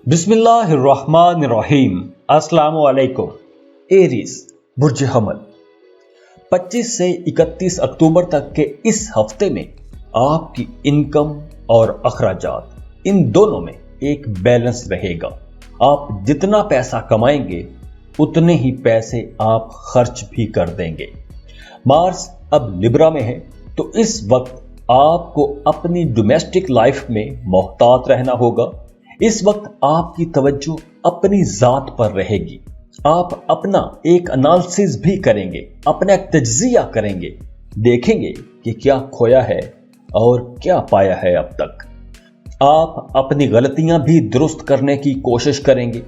बिस्मिल्लाहिर्रहमानिर्रहीम। अस्सलाम वालेकुम। एरीज बुर्ज हमल 25 से 31 अक्टूबर तक के इस हफ्ते में आपकी इनकम और अखराजात इन दोनों में एक बैलेंस रहेगा। आप जितना पैसा कमाएंगे उतने ही पैसे आप खर्च भी कर देंगे। मार्स अब लिब्रा में है, तो इस वक्त आपको अपनी डोमेस्टिक लाइफ में मोहतात रहना होगा। इस वक्त आपकी तवज्जो अपनी जात पर रहेगी। आप अपना एक एनालिसिस भी करेंगे, अपना एक तज्जिया करेंगे, देखेंगे कि क्या खोया है और क्या पाया है अब तक। आप अपनी गलतियां भी दुरुस्त करने की कोशिश करेंगे।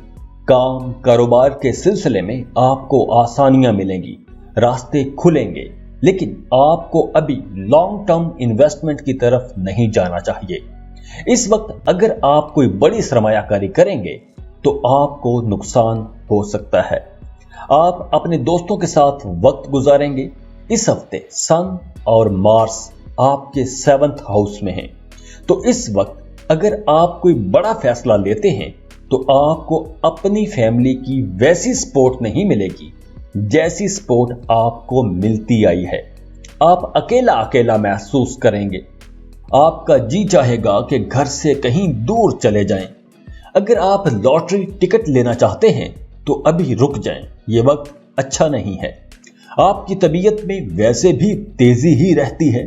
काम कारोबार के सिलसिले में आपको आसानियां मिलेंगी, रास्ते खुलेंगे, लेकिन आपको अभी लॉन्ग टर्म इन्वेस्टमेंट की तरफ नहीं जाना चाहिए। इस वक्त अगर आप कोई बड़ी सरमायाकारी करेंगे तो आपको नुकसान हो सकता है। आप अपने दोस्तों के साथ वक्त गुजारेंगे। इस हफ्ते सन और मार्स आपके 7th हाउस में हैं, तो इस वक्त अगर आप कोई बड़ा फैसला लेते हैं तो आपको अपनी फैमिली की वैसी सपोर्ट नहीं मिलेगी जैसी सपोर्ट आपको मिलती आई है। आप अकेला अकेला महसूस करेंगे। आपका जी चाहेगा कि घर से कहीं दूर चले जाएं। अगर आप लॉटरी टिकट लेना चाहते हैं तो अभी रुक जाएं, ये वक्त अच्छा नहीं है। आपकी तबीयत में वैसे भी तेजी ही रहती है,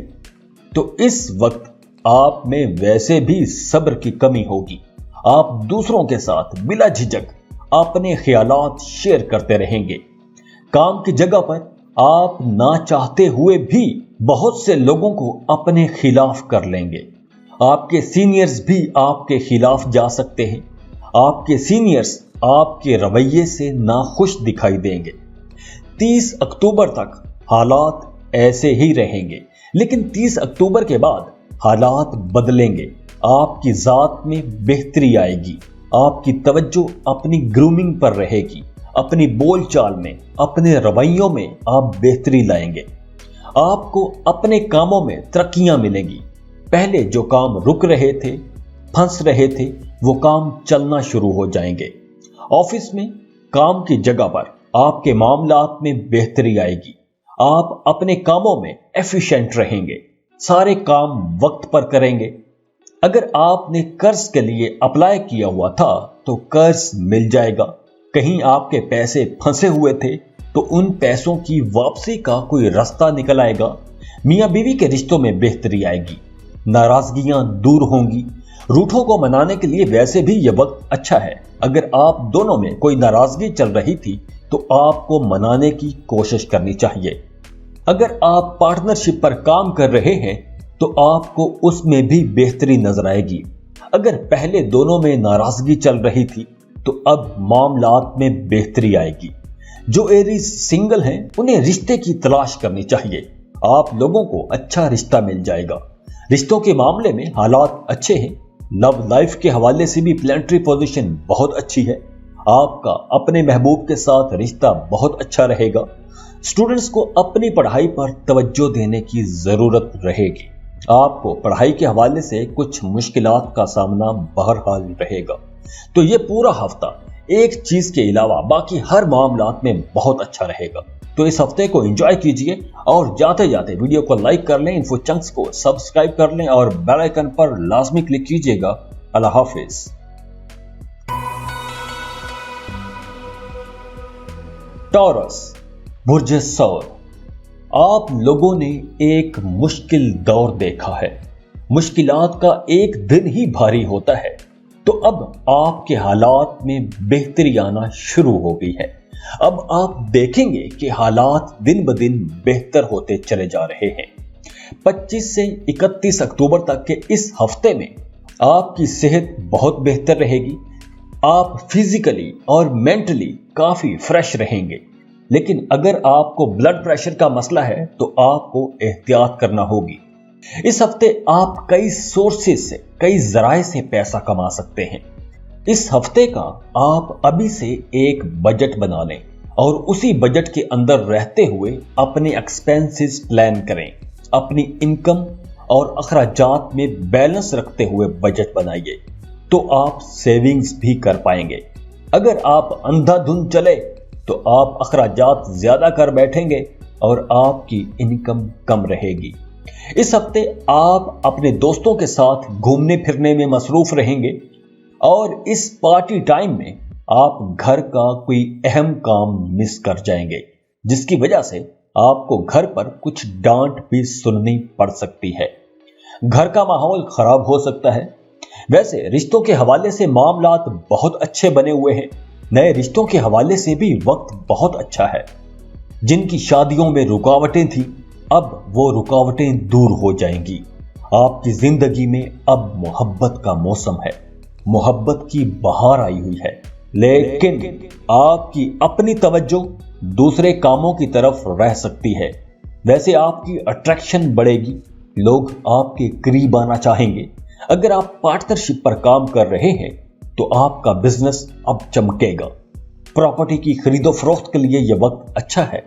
तो इस वक्त आप में वैसे भी सब्र की कमी होगी। आप दूसरों के साथ बिला झिझक अपने ख्यालात शेयर करते रहेंगे। काम की जगह पर आप ना चाहते हुए भी बहुत से लोगों को अपने खिलाफ कर लेंगे। आपके सीनियर्स भी आपके खिलाफ जा सकते हैं। आपके सीनियर्स आपके रवैये से नाखुश दिखाई देंगे। 30 अक्टूबर तक हालात ऐसे ही रहेंगे, लेकिन 30 अक्टूबर के बाद हालात बदलेंगे। आपकी जात में बेहतरी आएगी। आपकी तवज्जो अपनी ग्रूमिंग पर रहेगी। अपनी बोलचाल में, अपने रवैयों में आप बेहतरी लाएंगे। आपको अपने कामों में तरक्कियां मिलेंगी। पहले जो काम रुक रहे थे, फंस रहे थे, वो काम चलना शुरू हो जाएंगे। ऑफिस में, काम की जगह पर आपके मामलात में बेहतरी आएगी। आप अपने कामों में एफिशिएंट रहेंगे। सारे काम वक्त पर करेंगे। अगर आपने कर्ज के लिए अप्लाई किया हुआ था तो कर्ज मिल जाएगा। कहीं आपके पैसे फंसे हुए थे तो उन पैसों की वापसी का कोई रास्ता निकल आएगा। मियां बीवी के रिश्तों में बेहतरी आएगी। नाराजगियां दूर होंगी। रूठों को मनाने के लिए वैसे भी यह वक्त अच्छा है। अगर आप दोनों में कोई नाराजगी चल रही थी तो आपको मनाने की कोशिश करनी चाहिए। अगर आप पार्टनरशिप पर काम कर रहे हैं तो आपको उसमें भी बेहतरी नजर आएगी। अगर पहले दोनों में नाराजगी चल रही थी तो अब मामलात में बेहतरी आएगी। जो एरीज सिंगल हैं उन्हें रिश्ते की तलाश करनी चाहिए। आप लोगों को अच्छा रिश्ता मिल जाएगा। रिश्तों के मामले में हालात अच्छे हैं। लव लाइफ के हवाले से भी प्लैनेटरी पोजीशन बहुत अच्छी है। आपका अपने महबूब के साथ रिश्ता बहुत अच्छा रहेगा। स्टूडेंट्स को अपनी पढ़ाई पर तवज्जो देने की जरूरत रहेगी। आपको पढ़ाई के हवाले से कुछ मुश्किलात का सामना बहरहाल रहेगा। तो ये पूरा हफ्ता एक चीज के अलावा बाकी हर मामलात में बहुत अच्छा रहेगा। तो इस हफ्ते को एंजॉय कीजिए और जाते जाते वीडियो को लाइक कर लें, इन्फो चंक्स को सब्सक्राइब कर लें और बेल आइकन पर लाजमी क्लिक कीजिएगा। अल्लाह हाफिज। टॉरस बुर्ज सौर, आप लोगों ने एक मुश्किल दौर देखा है। मुश्किलात का एक दिन ही भारी होता है, तो अब आपके हालात में बेहतरी आना शुरू हो गई है। अब आप देखेंगे कि हालात दिन ब दिन बेहतर होते चले जा रहे हैं। 25 से 31 अक्टूबर तक के इस हफ्ते में आपकी सेहत बहुत बेहतर रहेगी। आप फिजिकली और मेंटली काफी फ्रेश रहेंगे। लेकिन अगर आपको ब्लड प्रेशर का मसला है तो आपको एहतियात करना होगी। इस हफ्ते आप कई सोर्सेज से, कई जराए से पैसा कमा सकते हैं। इस हफ्ते का आप अभी से एक बजट बना लें और उसी बजट के अंदर रहते हुए अपने एक्सपेंसेस प्लान करें। अपनी इनकम और अखराजात में बैलेंस रखते हुए बजट बनाइए। तो आप सेविंग्स भी कर पाएंगे। अगर आप अंधाधुंध चले तो आप अखराजात ज्यादा कर बैठेंगे और आपकी इनकम कम रहेगी। इस हफ्ते आप अपने दोस्तों के साथ घूमने फिरने में मसरूफ रहेंगे और इस पार्टी टाइम में आप घर का कोई अहम काम मिस कर जाएंगे, जिसकी वजह से आपको घर पर कुछ डांट भी सुननी पड़ सकती है। घर का माहौल खराब हो सकता है। वैसे रिश्तों के हवाले से मामलात बहुत अच्छे बने हुए हैं। नए रिश्तों के हवाले से भी वक्त बहुत अच्छा है। जिनकी शादियों में रुकावटें थी, अब वो रुकावटें दूर हो जाएंगी। आपकी जिंदगी में अब मोहब्बत का मौसम है, मोहब्बत की बहार आई हुई है। लेकिन आपकी अपनी तवज्जो दूसरे कामों की तरफ रह सकती है। वैसे आपकी अट्रैक्शन बढ़ेगी, लोग आपके करीब आना चाहेंगे। अगर आप पार्टनरशिप पर काम कर रहे हैं तो आपका बिजनेस अब चमकेगा। प्रॉपर्टी की खरीदो फरोख्त के लिए यह वक्त अच्छा है।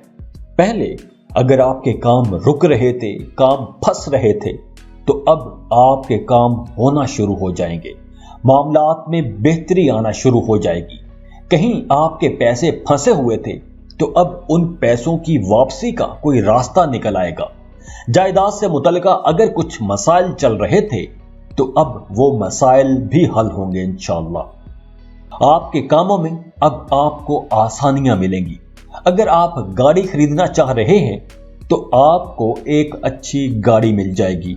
पहले अगर आपके काम रुक रहे थे, काम फंस रहे थे, तो अब आपके काम होना शुरू हो जाएंगे। मामलात में बेहतरी आना शुरू हो जाएगी। कहीं आपके पैसे फंसे हुए थे तो अब उन पैसों की वापसी का कोई रास्ता निकल आएगा। जायदाद से मुतल्लिका अगर कुछ मसाइल चल रहे थे तो अब वो मसाइल भी हल होंगे इंशाअल्लाह। आपके कामों में अब आपको आसानियां मिलेंगी। अगर आप गाड़ी खरीदना चाह रहे हैं तो आपको एक अच्छी गाड़ी मिल जाएगी।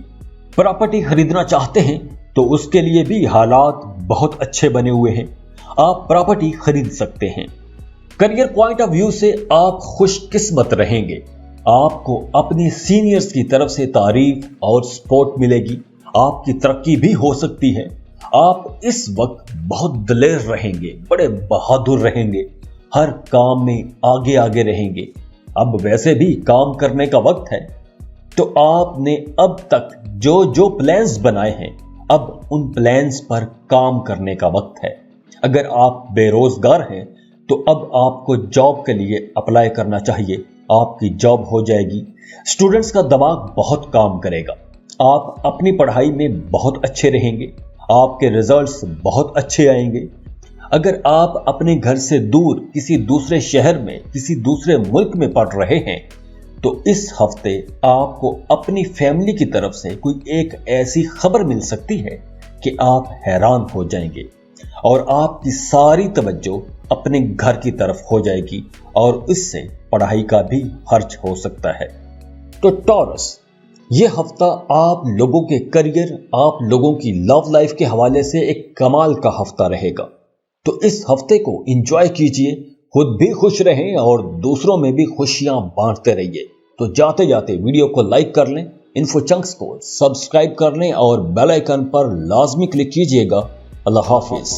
प्रॉपर्टी खरीदना चाहते हैं तो उसके लिए भी हालात बहुत अच्छे बने हुए हैं। आप प्रॉपर्टी खरीद सकते हैं। करियर पॉइंट ऑफ व्यू से आप खुशकिस्मत रहेंगे। आपको अपने सीनियर्स की तरफ से तारीफ और सपोर्ट मिलेगी। आपकी तरक्की भी हो सकती है। आप इस वक्त बहुत दिलेर रहेंगे, बड़े बहादुर रहेंगे, हर काम में आगे आगे रहेंगे। अब वैसे भी काम करने का वक्त है, तो आपने अब तक जो जो प्लान्स बनाए हैं, अब उन प्लान्स पर काम करने का वक्त है। अगर आप बेरोजगार हैं तो अब आपको जॉब के लिए अप्लाई करना चाहिए। आपकी जॉब हो जाएगी। स्टूडेंट्स का दिमाग बहुत काम करेगा। आप अपनी पढ़ाई में बहुत अच्छे रहेंगे। आपके रिजल्ट्स बहुत अच्छे आएंगे। अगर आप अपने घर से दूर किसी दूसरे शहर में, किसी दूसरे मुल्क में पढ़ रहे हैं, तो इस हफ्ते आपको अपनी फैमिली की तरफ से कोई एक ऐसी खबर मिल सकती है कि आप हैरान हो जाएंगे और आपकी सारी तवज्जो अपने घर की तरफ हो जाएगी और इससे पढ़ाई का भी खर्च हो सकता है। तो टॉरस, ये हफ्ता आप लोगों के करियर, आप लोगों की लव लाइफ के हवाले से एक कमाल का हफ्ता रहेगा। तो इस हफ्ते को एंजॉय कीजिए, खुद भी खुश रहें और दूसरों में भी खुशियां बांटते रहिए। तो जाते जाते वीडियो को लाइक कर लें, इन्फो चंक्स को सब्सक्राइब कर लें और बेल आइकन पर लाजमी क्लिक कीजिएगा। अल्लाह हाफिज।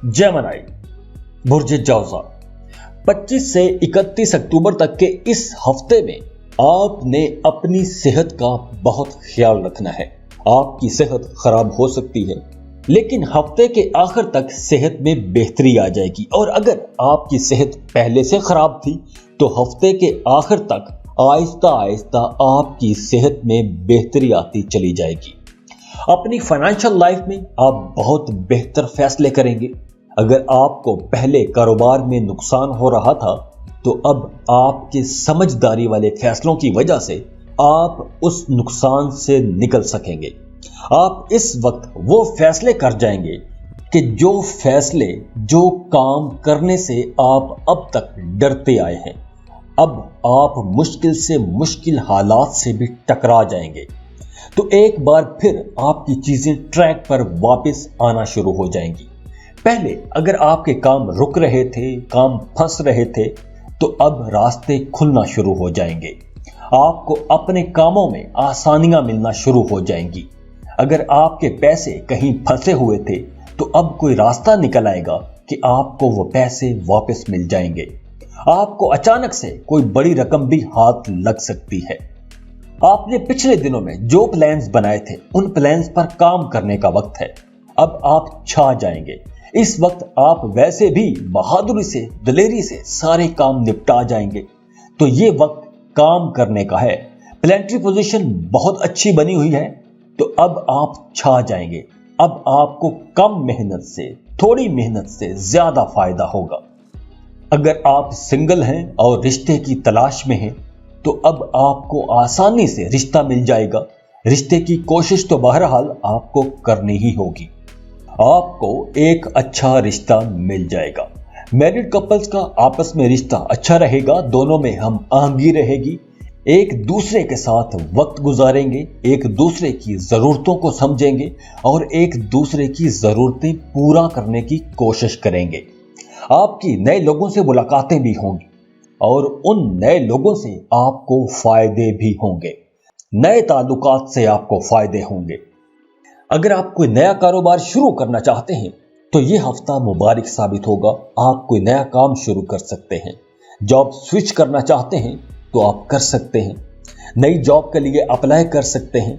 जेमिनी, बुर्ज जौज़ा, 25 से 31 अक्टूबर तक के इस हफ्ते में आपने अपनी सेहत का बहुत ख्याल रखना है। आपकी सेहत खराब हो सकती है, लेकिन हफ्ते के आखिर तक सेहत में बेहतरी आ जाएगी। और अगर आपकी सेहत पहले से खराब थी तो हफ्ते के आखिर तक आहिस्ता आहिस्ता आपकी सेहत में बेहतरी आती चली जाएगी। अपनी फाइनेंशियल लाइफ में आप बहुत बेहतर फैसले करेंगे। अगर आपको पहले कारोबार में नुकसान हो रहा था तो अब आपके समझदारी वाले फैसलों की वजह से आप उस नुकसान से निकल सकेंगे। आप इस वक्त वो फैसले कर जाएंगे कि जो फैसले, जो काम करने से आप अब तक डरते आए हैं, अब आप मुश्किल से मुश्किल हालात से भी टकरा जाएंगे। तो एक बार फिर आपकी चीजें ट्रैक पर वापस आना शुरू हो जाएंगी। पहले अगर आपके काम रुक रहे थे, काम फंस रहे थे, तो अब रास्ते खुलना शुरू हो जाएंगे। आपको अपने कामों में आसानियां मिलना शुरू हो जाएंगी। अगर आपके पैसे कहीं फंसे हुए थे तो अब कोई रास्ता निकल आएगा कि आपको वो पैसे वापस मिल जाएंगे। आपको अचानक से कोई बड़ी रकम भी हाथ लग सकती है। आपने पिछले दिनों में जो प्लान्स बनाए थे उन प्लान्स पर काम करने का वक्त है। अब आप छा जाएंगे। इस वक्त आप वैसे भी बहादुरी से, दिलेरी से सारे काम निपटा जाएंगे। तो ये वक्त काम करने का है। प्लेनेटरी पोजीशन बहुत अच्छी बनी हुई है, तो अब आप छा जाएंगे। अब आपको कम मेहनत से, थोड़ी मेहनत से ज्यादा फायदा होगा। अगर आप सिंगल हैं और रिश्ते की तलाश में हैं, तो अब आपको आसानी से रिश्ता मिल जाएगा। रिश्ते की कोशिश तो बहरहाल आपको करनी ही होगी। आपको एक अच्छा रिश्ता मिल जाएगा। मैरिड कपल्स का आपस में रिश्ता अच्छा रहेगा, दोनों में हम आहंगी रहेगी, एक दूसरे के साथ वक्त गुजारेंगे, एक दूसरे की जरूरतों को समझेंगे और एक दूसरे की जरूरतें पूरा करने की कोशिश करेंगे। आपकी नए लोगों से मुलाकातें भी होंगी और उन नए लोगों से आपको फायदे भी होंगे। नए ताल्लुकात से आपको फायदे होंगे। अगर आप कोई नया कारोबार शुरू करना चाहते हैं तो यह हफ्ता मुबारक साबित होगा। आप कोई नया काम शुरू कर सकते हैं। जॉब स्विच करना चाहते हैं तो आप कर सकते हैं। नई जॉब के लिए अप्लाई कर सकते हैं।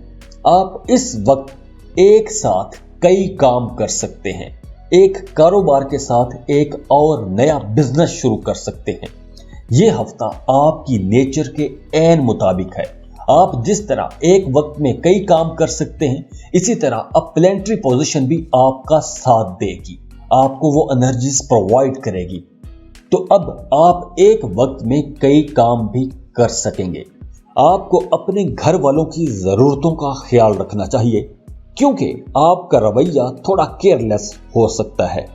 आप इस वक्त एक साथ कई काम कर सकते हैं। एक कारोबार के साथ एक और नया बिजनेस शुरू कर सकते हैं। यह हफ्ता आपकी नेचर के ऐन मुताबिक है। आप जिस तरह एक वक्त में कई काम कर सकते हैं, इसी तरह अब प्लेनेटरी पोजीशन भी आपका साथ देगी, आपको वो एनर्जीज प्रोवाइड करेगी। तो अब आप एक वक्त में कई काम भी कर सकेंगे। आपको अपने घर वालों की जरूरतों का ख्याल रखना चाहिए, क्योंकि आपका रवैया थोड़ा केयरलेस हो सकता है।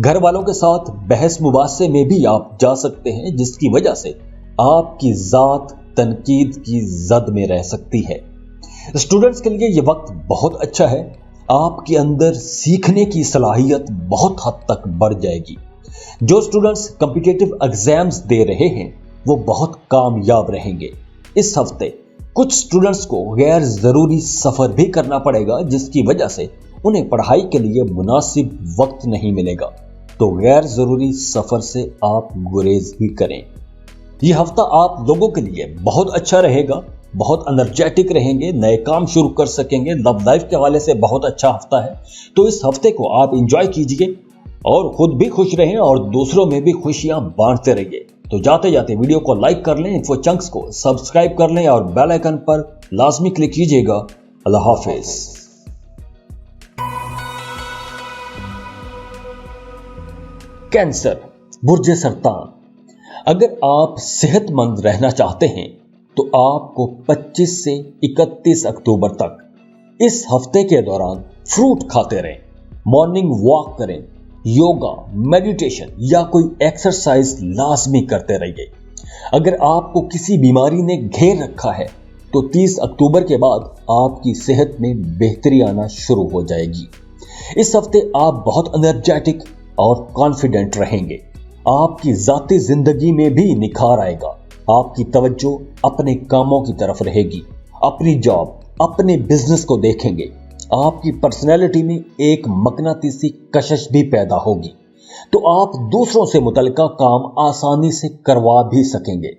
घर वालों के साथ बहस मुबासे में भी आप जा सकते हैं, जिसकी वजह से आपकी जात तनकीद की जद में रह सकती है। स्टूडेंट्स के लिए यह वक्त बहुत अच्छा है। आपके अंदर सीखने की सलाहियत बहुत हद तक बढ़ जाएगी। जो स्टूडेंट्स कॉम्पिटिटिव एग्जाम्स दे रहे हैं वो बहुत कामयाब रहेंगे। इस हफ्ते कुछ स्टूडेंट्स को गैर जरूरी सफर भी करना पड़ेगा, जिसकी वजह से उन्हें पढ़ाई के लिए मुनासिब वक्त नहीं मिलेगा। तो गैर जरूरी सफर से आप गुरेज भी करें। यह हफ्ता आप लोगों के लिए बहुत अच्छा रहेगा, बहुत एनर्जेटिक रहेंगे, नए काम शुरू कर सकेंगे। लव लाइफ के हवाले से बहुत अच्छा हफ्ता है। तो इस हफ्ते को आप एंजॉय कीजिए और खुद भी खुश रहें और दूसरों में भी खुशियां बांटते रहिए। तो जाते जाते वीडियो को लाइक कर लें, इन्फो चंक्स को सब्सक्राइब कर लें और बेल आइकन पर लाजमी क्लिक कीजिएगा। अल्लाह हाफिज। कैंसर, बुर्ज सरतान। अगर आप सेहतमंद रहना चाहते हैं तो आपको 25 से 31 अक्टूबर तक इस हफ्ते के दौरान फ्रूट खाते रहें, मॉर्निंग वॉक करें, योगा, मेडिटेशन या कोई एक्सरसाइज लाजमी करते रहिए। अगर आपको किसी बीमारी ने घेर रखा है तो 30 अक्टूबर के बाद आपकी सेहत में बेहतरी आना शुरू हो जाएगी। इस हफ्ते आप बहुत एनर्जेटिक और कॉन्फिडेंट रहेंगे। आपकी जाती जिंदगी में भी निखार आएगा। आपकी तवज्जो अपने कामों की तरफ रहेगी, अपनी जॉब, अपने बिजनेस को देखेंगे। आपकी पर्सनैलिटी में एक मकनातीसी कशिश भी पैदा होगी, तो आप दूसरों से मुतल्लिका काम आसानी से करवा भी सकेंगे।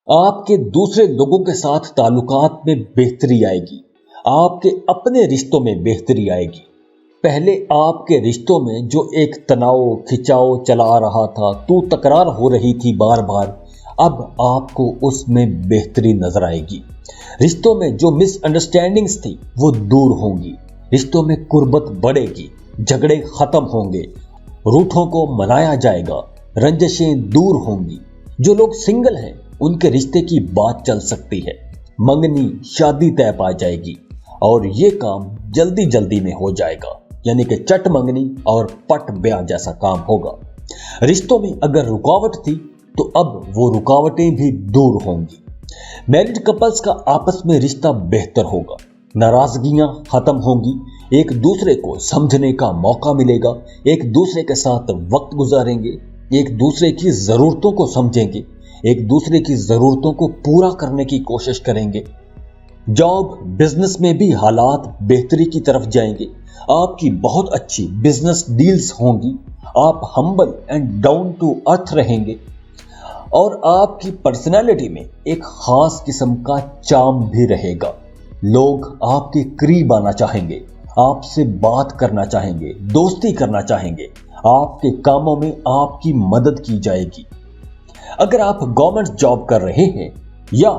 आपके दूसरे लोगों के साथ ताल्लुकात में बेहतरी आएगी। आपके अपने रिश्तों में बेहतरी आएगी। पहले आपके रिश्तों में जो एक तनाव खिंचाव चला आ रहा था, तू तकरार हो रही थी बार बार, अब आपको उसमें बेहतरी नजर आएगी। रिश्तों में जो मिसअंडरस्टैंडिंग्स थी वो दूर होंगी। रिश्तों में कुर्बत बढ़ेगी, झगड़े खत्म होंगे, रूठों को मनाया जाएगा, रंजिशें दूर होंगी। जो लोग सिंगल हैं उनके रिश्ते की बात चल सकती है। मंगनी शादी तय पा जाएगी और ये काम जल्दी जल्दी में हो जाएगा, यानी कि चट मंगनी और पट ब्याह जैसा काम होगा। रिश्तों में अगर रुकावट थी तो अब वो रुकावटें भी दूर होंगी। मैरिड कपल्स का आपस में रिश्ता बेहतर होगा। नाराजगियां खत्म होंगी, एक दूसरे को समझने का मौका मिलेगा, एक दूसरे के साथ वक्त गुजारेंगे, एक दूसरे की जरूरतों को समझेंगे, एक दूसरे की जरूरतों को पूरा करने की कोशिश करेंगे। जॉब बिजनेस में भी हालात बेहतरी की तरफ जाएंगे। आपकी बहुत अच्छी बिजनेस डील्स होंगी। आप humble and down to earth रहेंगे और आपकी पर्सनालिटी में एक खास किस्म का चार्म भी रहेगा। लोग आपके करीब आना चाहेंगे, आपसे बात करना चाहेंगे, दोस्ती करना चाहेंगे। आपके कामों में आपकी मदद की जाएगी। अगर आप गवर्नमेंट जॉब कर रहे हैं या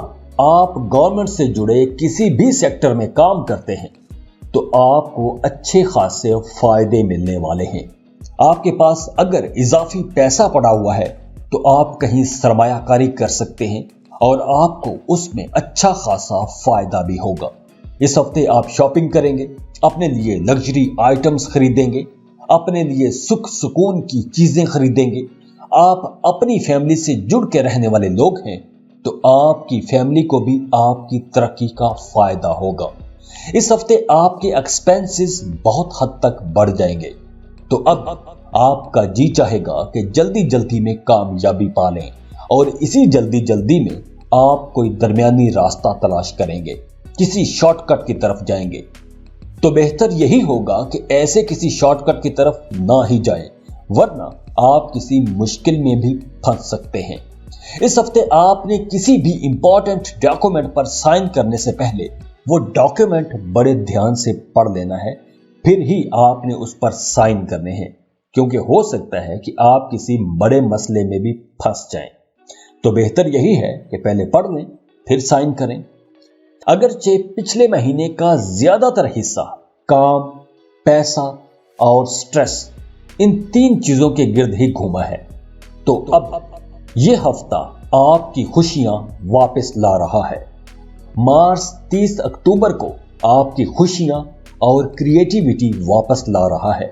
आप गवर्नमेंट से जुड़े किसी भी सेक्टर में काम करते हैं तो आपको अच्छे खासे फायदे मिलने वाले हैं। आपके पास अगर इजाफी पैसा पड़ा हुआ है तो आप कहीं सरमायाकारी कर सकते हैं और आपको उसमें अच्छा खासा फायदा भी होगा। इस हफ्ते आप शॉपिंग करेंगे, अपने लिए लग्जरी आइटम्स खरीदेंगे, अपने लिए सुख सुकून की चीजें खरीदेंगे। आप अपनी फैमिली से जुड़ के रहने वाले लोग हैं तो आपकी फैमिली को भी आपकी तरक्की का फायदा होगा। इस हफ्ते आपके एक्सपेंसेस बहुत हद तक बढ़ जाएंगे, तो अब आपका जी चाहेगा कि जल्दी जल्दी में कामयाबी पा लें और इसी जल्दी जल्दी में आप कोई दरमियानी रास्ता तलाश करेंगे, किसी शॉर्टकट की तरफ जाएंगे। तो बेहतर यही होगा कि ऐसे किसी शॉर्टकट की तरफ ना ही जाएं, वरना आप किसी मुश्किल में भी फंस सकते हैं। इस हफ्ते आपने किसी भी इंपॉर्टेंट डॉक्यूमेंट पर साइन करने से पहले वो डॉक्यूमेंट बड़े ध्यान से पढ़ लेना है, फिर ही आपने उस पर साइन करने हैं, क्योंकि हो सकता है कि आप किसी बड़े मसले में भी फंस जाएं। तो बेहतर यही है कि पहले पढ़ लें फिर साइन करें। अगरचे पिछले महीने का ज्यादातर हिस्सा काम, पैसा और स्ट्रेस, इन तीन चीजों के गिर्द ही घूमा है, तो अब ये हफ्ता आपकी खुशियां वापस ला रहा है। मार्च 30 अक्टूबर को आपकी खुशियां और क्रिएटिविटी वापस ला रहा है।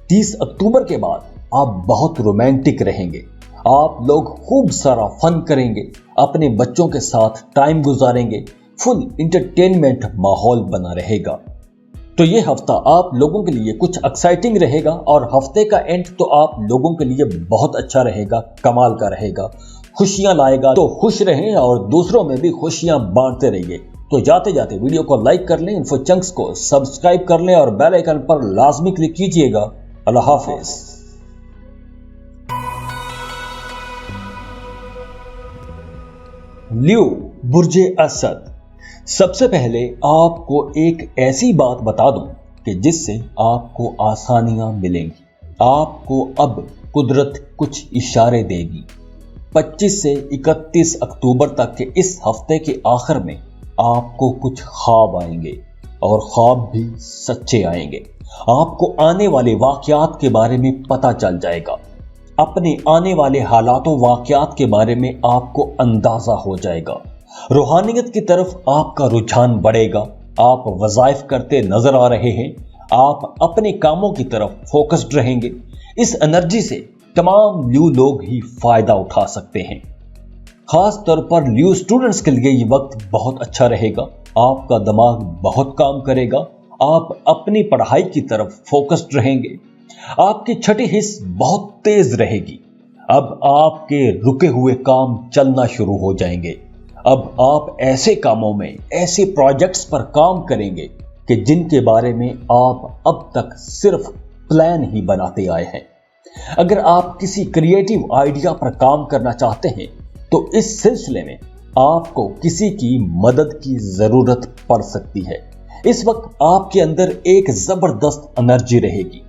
30 अक्टूबर के बाद आप बहुत रोमांटिक रहेंगे, आप लोग खूब सारा फन करेंगे, अपने बच्चों के साथ टाइम गुजारेंगे, फुल इंटरटेनमेंट माहौल बना रहेगा। तो ये हफ्ता आप लोगों के लिए कुछ एक्साइटिंग रहेगा और हफ्ते का एंड तो आप लोगों के लिए बहुत अच्छा रहेगा, कमाल का रहेगा, खुशियां लाएगा। तो खुश रहें और दूसरों में भी खुशियां बांटते रहिए। तो जाते जाते वीडियो को लाइक कर लें, इन्फो चंक्स को सब्सक्राइब कर लें और बेल आइकन पर लाजमी क्लिक कीजिएगा। अल्लाह हाफिज। ल्यू बुर्जे असद, सबसे पहले आपको एक ऐसी बात बता दूं कि जिससे आपको आसानियां मिलेंगी। आपको अब कुदरत कुछ इशारे देगी। 25 से 31 अक्टूबर तक के इस हफ्ते के आखिर में आपको कुछ ख्वाब आएंगे और ख्वाब भी सच्चे आएंगे। आपको आने वाले वाकयात के बारे में पता चल जाएगा। अपने आने वाले हालातों वाकयात के बारे में आपको अंदाजा हो जाएगा। रूहानियत की तरफ आपका रुझान बढ़ेगा। आप वज़ाइफ करते नजर आ रहे हैं, आप अपने कामों की तरफ फोकस्ड रहेंगे। इस एनर्जी से तमाम ल्यू लोग ही फायदा उठा सकते हैं। खास तौर पर ल्यू स्टूडेंट्स के लिए ये वक्त बहुत अच्छा रहेगा। आपका दिमाग बहुत काम करेगा, आप अपनी पढ़ाई की तरफ फोकस्ड रहेंगे। आपकी छठी हिस्स बहुत तेज रहेगी। अब आपके रुके हुए काम चलना शुरू हो जाएंगे। अब आप ऐसे कामों में, ऐसे प्रोजेक्ट्स पर काम करेंगे कि जिनके बारे में आप अब तक सिर्फ प्लान ही बनाते आए हैं। अगर आप किसी क्रिएटिव आइडिया पर काम करना चाहते हैं तो इस सिलसिले में आपको किसी की मदद की जरूरत पड़ सकती है। इस वक्त आपके अंदर एक जबरदस्त एनर्जी रहेगी।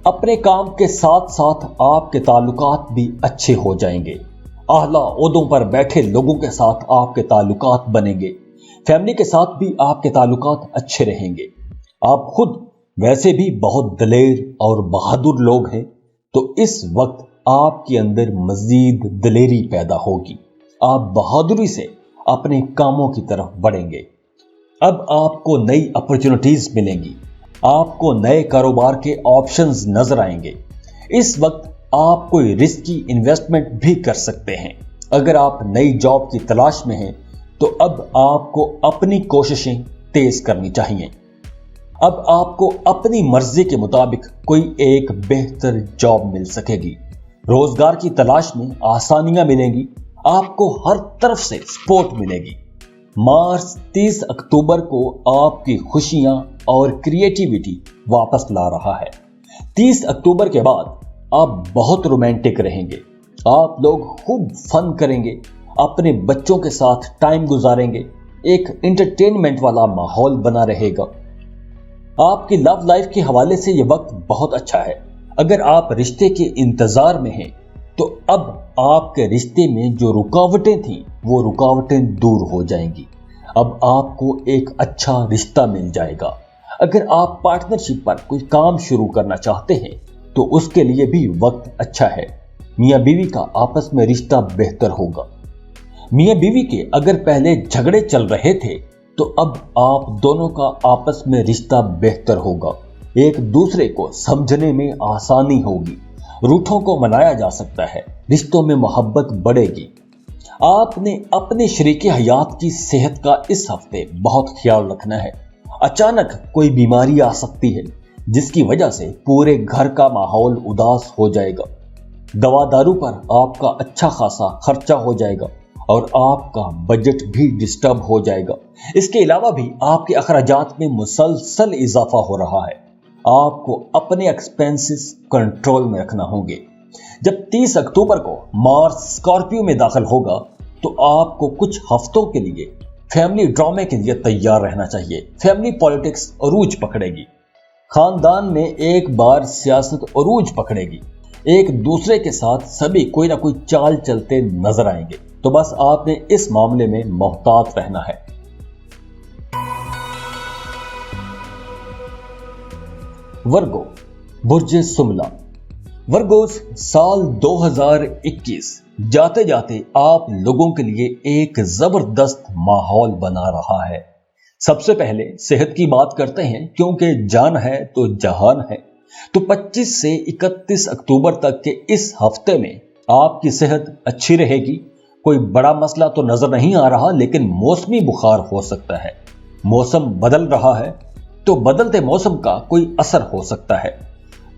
अपने काम के साथ साथ आपके ताल्लुकात भी अच्छे हो जाएंगे। आला ओहदों पर बैठे लोगों के साथ आपके ताल्लुकात बनेंगे। फैमिली के साथ भी आपके ताल्लुकात अच्छे रहेंगे। आप खुद वैसे भी बहुत दलेर और बहादुर लोग हैं, तो इस वक्त आपके अंदर मजीद दलेरी पैदा होगी। आप बहादुरी से अपने कामों की तरफ बढ़ेंगे। अब आपको नई अपॉर्चुनिटीज मिलेंगी, आपको नए कारोबार के ऑप्शंस नजर आएंगे। इस वक्त आप कोई रिस्की इन्वेस्टमेंट भी कर सकते हैं। अगर आप नई जॉब की तलाश में हैं तो अब आपको अपनी कोशिशें तेज करनी चाहिए। अब आपको अपनी मर्जी के मुताबिक कोई एक बेहतर जॉब मिल सकेगी। रोजगार की तलाश में आसानियां मिलेंगी, आपको हर तरफ से सपोर्ट मिलेगी। मार्च 30 अक्टूबर को आपकी खुशियां और क्रिएटिविटी वापस ला रहा है। 30 अक्टूबर के बाद आप बहुत रोमांटिक रहेंगे। आप लोग खूब फन करेंगे, अपने बच्चों के साथ टाइम गुजारेंगे, एक एंटरटेनमेंट वाला माहौल बना रहेगा। आपकी लव लाइफ के हवाले से यह वक्त बहुत अच्छा है। अगर आप रिश्ते के इंतजार में हैं तो अब आप के रिश्ते में जो रुकावटें थी वो रुकावटें दूर हो जाएंगी। अब आपको एक अच्छा रिश्ता मिल जाएगा। अगर आप पार्टनरशिप पर कोई काम शुरू करना चाहते हैं तो उसके लिए भी वक्त अच्छा है। मियां बीवी का आपस में रिश्ता बेहतर होगा। मियां बीवी के अगर पहले झगड़े चल रहे थे तो अब आप दोनों का आपस में रिश्ता बेहतर होगा। एक दूसरे को समझने में आसानी होगी। रूठों को मनाया जा सकता है। रिश्तों में मोहब्बत बढ़ेगी। आपने अपने शरीके हयात की सेहत का इस हफ्ते बहुत ख्याल रखना है। अचानक कोई बीमारी आ सकती है जिसकी वजह से पूरे घर का माहौल उदास हो जाएगा। दवा दारू पर आपका अच्छा खासा खर्चा हो जाएगा और आपका बजट भी डिस्टर्ब हो जाएगा। इसके अलावा भी आपके अखराजात में मुसलसल इजाफा हो रहा है। आपको अपने एक्सपेंसेस कंट्रोल में रखना होंगे। जब 30 अक्टूबर को मार्स स्कॉर्पियो में दाखिल होगा तो आपको कुछ हफ्तों के लिए फैमिली ड्रामे के लिए तैयार रहना चाहिए। फैमिली पॉलिटिक्स अरूज पकड़ेगी। खानदान में एक बार सियासत अरूज पकड़ेगी। एक दूसरे के साथ सभी कोई ना कोई चाल चलते नजर आएंगे। तो बस आपने इस मामले में मोहतात रहना है। वर्गो, बुर्जे सुमला। वर्गोस, साल 2021 जाते जाते आप लोगों के लिए एक जबरदस्त माहौल बना रहा है। सबसे पहले सेहत की बात करते हैं, क्योंकि जान है तो जहान है। तो 25 से 31 अक्टूबर तक के इस हफ्ते में आपकी सेहत अच्छी रहेगी। कोई बड़ा मसला तो नजर नहीं आ रहा, लेकिन मौसमी बुखार हो सकता है। मौसम बदल रहा है तो बदलते मौसम का कोई असर हो सकता है।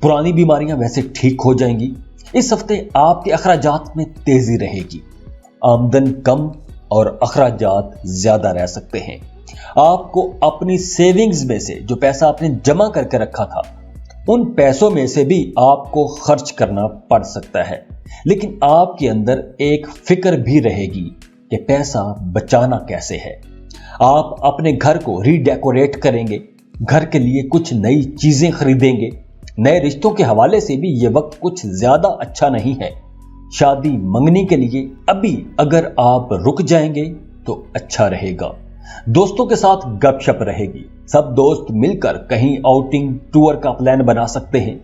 पुरानी बीमारियां वैसे ठीक हो जाएंगी। इस हफ्ते आपके अखराजात में तेजी रहेगी। आमदन कम और अखराजात ज्यादा रह सकते हैं। आपको अपनी सेविंग्स में से जो पैसा आपने जमा करके रखा था, उन पैसों में से भी आपको खर्च करना पड़ सकता है। लेकिन आपके अंदर एक फिक्र भी रहेगी कि पैसा बचाना कैसे है। आप अपने घर को रीडेकोरेट करेंगे, घर के लिए कुछ नई चीजें खरीदेंगे। नए रिश्तों के हवाले से भी ये वक्त कुछ ज्यादा अच्छा नहीं है। शादी मंगनी के लिए अभी अगर आप रुक जाएंगे तो अच्छा रहेगा। दोस्तों के साथ गपशप रहेगी। सब दोस्त मिलकर कहीं आउटिंग टूर का प्लान बना सकते हैं।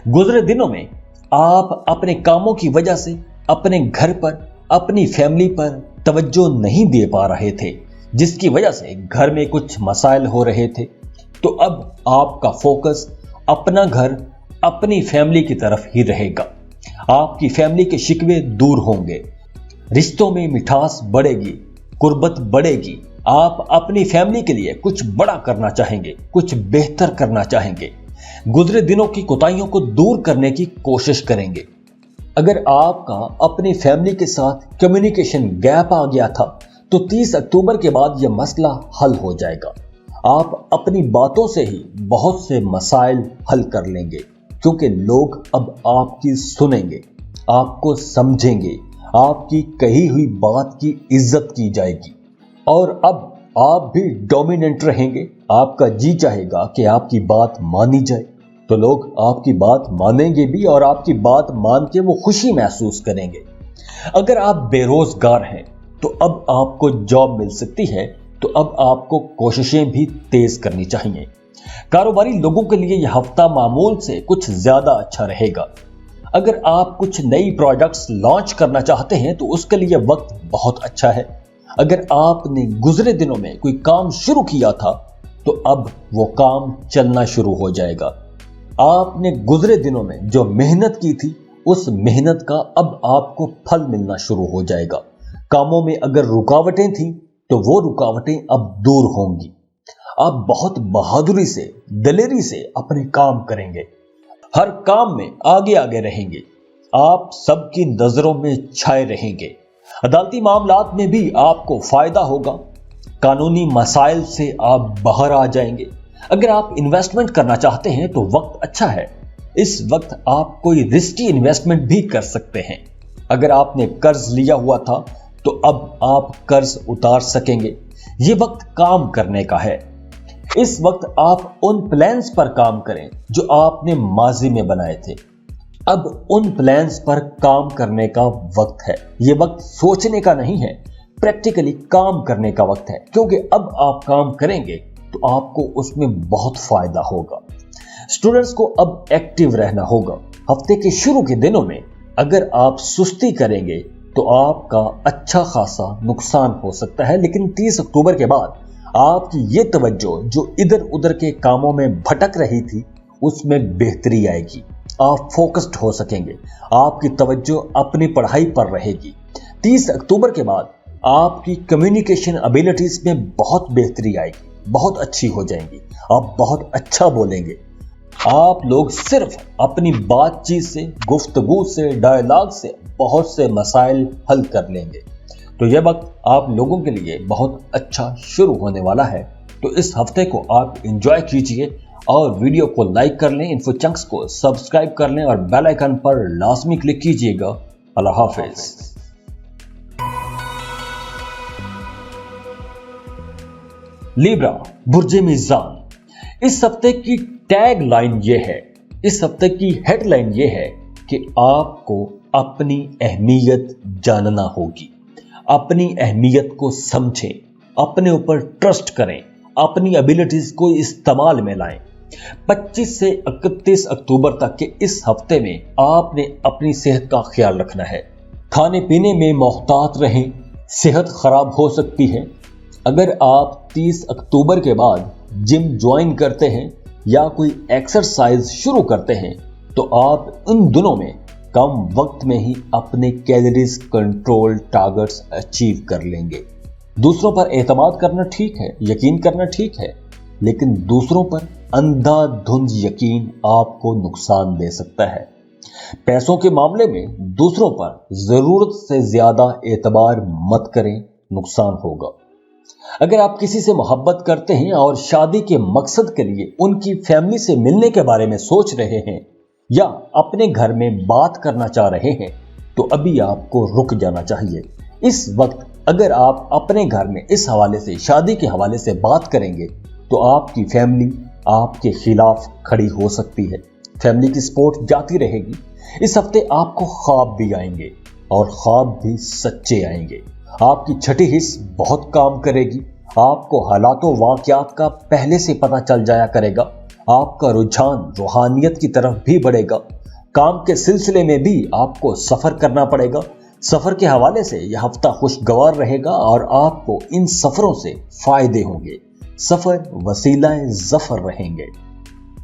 गुजरे दिनों में आप अपने कामों की वजह से अपने घर पर, अपनी फैमिली पर तवज्जो नहीं दे पा रहे थे, जिसकी वजह से घर में कुछ मसाइल हो रहे थे। तो अब आपका फोकस अपना घर, अपनी फैमिली की तरफ ही रहेगा। आपकी फैमिली के शिकवे दूर होंगे। रिश्तों में मिठास बढ़ेगी, कुर्बत बढ़ेगी। आप अपनी फैमिली के लिए कुछ बड़ा करना चाहेंगे, कुछ बेहतर करना चाहेंगे। गुजरे दिनों की कोताहियों को दूर करने की कोशिश करेंगे। अगर आपका अपनी फैमिली के साथ कम्युनिकेशन गैप आ गया था तो 30 अक्टूबर के बाद यह मसला हल हो जाएगा। आप अपनी बातों से ही बहुत से मसाइल हल कर लेंगे, क्योंकि लोग अब आपकी सुनेंगे, आपको समझेंगे। आपकी कही हुई बात की इज्जत की जाएगी और अब आप भी डोमिनेंट रहेंगे। आपका जी चाहेगा कि आपकी बात मानी जाए, तो लोग आपकी बात मानेंगे भी और आपकी बात मान के वो खुशी महसूस करेंगे। अगर आप बेरोजगार हैं तो अब आपको जॉब मिल सकती है, तो अब आपको कोशिशें भी तेज करनी चाहिए। कारोबारी लोगों के लिए यह हफ्ता मामूल से कुछ ज्यादा अच्छा रहेगा। अगर आप कुछ नई प्रोडक्ट्स लॉन्च करना चाहते हैं तो उसके लिए वक्त बहुत अच्छा है। अगर आपने गुजरे दिनों में कोई काम शुरू किया था तो अब वो काम चलना शुरू हो जाएगा। आपने गुजरे दिनों में जो मेहनत की थी, उस मेहनत का अब आपको फल मिलना शुरू हो जाएगा। कामों में अगर रुकावटें थी तो वो रुकावटें अब दूर होंगी। आप बहुत बहादुरी से, दलेरी से अपने काम करेंगे। हर काम में आगे आगे रहेंगे। आप सबकी नजरों में छाए रहेंगे। अदालती मामलात में भी आपको फायदा होगा। कानूनी मसाइल से आप बाहर आ जाएंगे। अगर आप इन्वेस्टमेंट करना चाहते हैं तो वक्त अच्छा है। इस वक्त आप कोई रिस्की इन्वेस्टमेंट भी कर सकते हैं। अगर आपने कर्ज लिया हुआ था तो अब आप कर्ज उतार सकेंगे। ये वक्त काम करने का है। इस वक्त आप उन प्लान्स पर काम करें जो आपने माजी में बनाए थे। अब उन प्लान्स पर काम करने का वक्त है। ये वक्त सोचने का नहीं है, प्रैक्टिकली काम करने का वक्त है, क्योंकि अब आप काम करेंगे तो आपको उसमें बहुत फायदा होगा। स्टूडेंट्स को अब एक्टिव रहना होगा। हफ्ते के शुरू के दिनों में अगर आप सुस्ती करेंगे तो आपका अच्छा खासा नुकसान हो सकता है, लेकिन 30 अक्टूबर के बाद आपकी ये तवज्जो जो इधर उधर के कामों में भटक रही थी उसमें बेहतरी आएगी। आप फोकस्ड हो सकेंगे, आपकी तवज्जो अपनी पढ़ाई पर रहेगी। 30 अक्टूबर के बाद आपकी कम्युनिकेशन एबिलिटीज में बहुत बेहतरी आएगी, बहुत अच्छी हो जाएंगी, आप बहुत अच्छा बोलेंगे। आप लोग सिर्फ अपनी बातचीत से, गुफ्तगू से, डायलॉग से बहुत से मसाइल हल कर लेंगे। तो यह वक्त आप लोगों के लिए बहुत अच्छा शुरू होने वाला है। तो इस हफ्ते को आप एंजॉय कीजिए और वीडियो को लाइक कर लें, इन्फो चंक्स को सब्सक्राइब कर लें और बेल आइकन पर लाजमी क्लिक कीजिएगा। अल्लाह हाफिज। लिब्रा, बुर्जे मीज़ान। इस हफ्ते की टैग लाइन ये है, इस हफ्ते की हेडलाइन ये है कि आपको अपनी अहमियत जानना होगी। अपनी अहमियत को समझें, अपने ऊपर ट्रस्ट करें, अपनी एबिलिटीज को इस्तेमाल में लाएं। 25 से 31 अक्टूबर तक के इस हफ्ते में आपने अपनी सेहत का ख्याल रखना है। खाने पीने में मोहतात रहें, सेहत खराब हो सकती है। अगर आप 30 अक्टूबर के बाद जिम ज्वाइन करते हैं या कोई एक्सरसाइज शुरू करते हैं तो आप इन दिनों में कम वक्त में ही अपने कैलोरीज कंट्रोल टारगेट्स अचीव कर लेंगे। दूसरों पर एतमाद करना ठीक है, यकीन करना ठीक है, लेकिन दूसरों पर अंधाधुंध यकीन आपको नुकसान दे सकता है। पैसों के मामले में दूसरों पर जरूरत से ज्यादा एतबार मत करें, नुकसान होगा। अगर आप किसी से मोहब्बत करते हैं और शादी के मकसद के लिए उनकी फैमिली से मिलने के बारे में सोच रहे हैं या अपने घर में बात करना चाह रहे हैं तो अभी आपको रुक जाना चाहिए। इस वक्त अगर आप अपने घर में इस हवाले से, शादी के हवाले से बात करेंगे तो आपकी फैमिली आपके खिलाफ खड़ी हो सकती है। फैमिली की सपोर्ट जाती रहेगी। इस हफ्ते आपको ख्वाब भी आएंगे और ख्वाब भी सच्चे आएंगे। आपकी छठी हिस्स बहुत काम करेगी। आपको हालातों वाक़यात का पहले से पता चल जाया करेगा। आपका रुझान रूहानियत की तरफ भी बढ़ेगा। काम के सिलसिले में भी आपको सफर करना पड़ेगा। सफर के हवाले से यह हफ्ता खुशगवार रहेगा और आपको इन सफरों से फायदे होंगे। सफर वसीलाए जफर रहेंगे।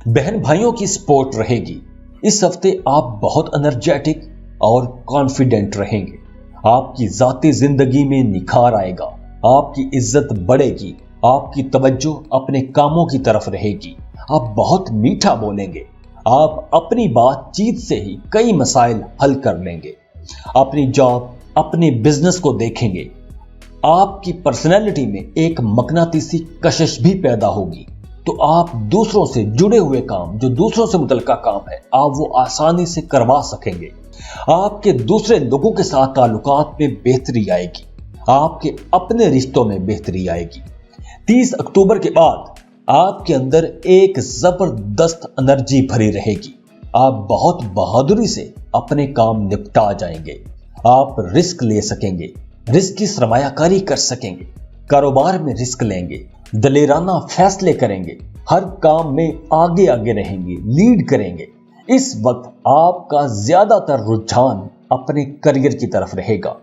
बहन भाइयों की सपोर्ट रहेगी। इस हफ्ते आप बहुत एनर्जेटिक और कॉन्फिडेंट रहेंगे। आपकी जाती जिंदगी में निखार आएगा, आपकी इज्जत बढ़ेगी, आपकी तवज्जो अपने कामों की तरफ रहेगी। आप बहुत मीठा बोलेंगे। आप अपनी बातचीत से ही कई मसाइल हल कर लेंगे। अपनी जॉब, अपने बिजनेस को देखेंगे। आपकी पर्सनैलिटी में एक मकनातीसी कशिश भी पैदा होगी, तो आप दूसरों से जुड़े हुए काम, जो दूसरों से मुतल्लिका काम है, आप वो आसानी से करवा सकेंगे। आपके दूसरे लोगों के साथ ताल्लुकात में बेहतरी आएगी। आपके अपने रिश्तों में बेहतरी आएगी। 30 अक्टूबर के बाद आपके अंदर एक जबरदस्त एनर्जी भरी रहेगी। आप बहुत बहादुरी से अपने काम निपटा जाएंगे। आप रिस्क ले सकेंगे, रिस्क की सरमायाकारी कर सकेंगे, कारोबार में रिस्क लेंगे, दलेराना फैसले करेंगे, हर काम में आगे आगे रहेंगे, लीड करेंगे। इस वक्त आपका ज्यादातर रुझान अपने करियर की तरफ रहेगा।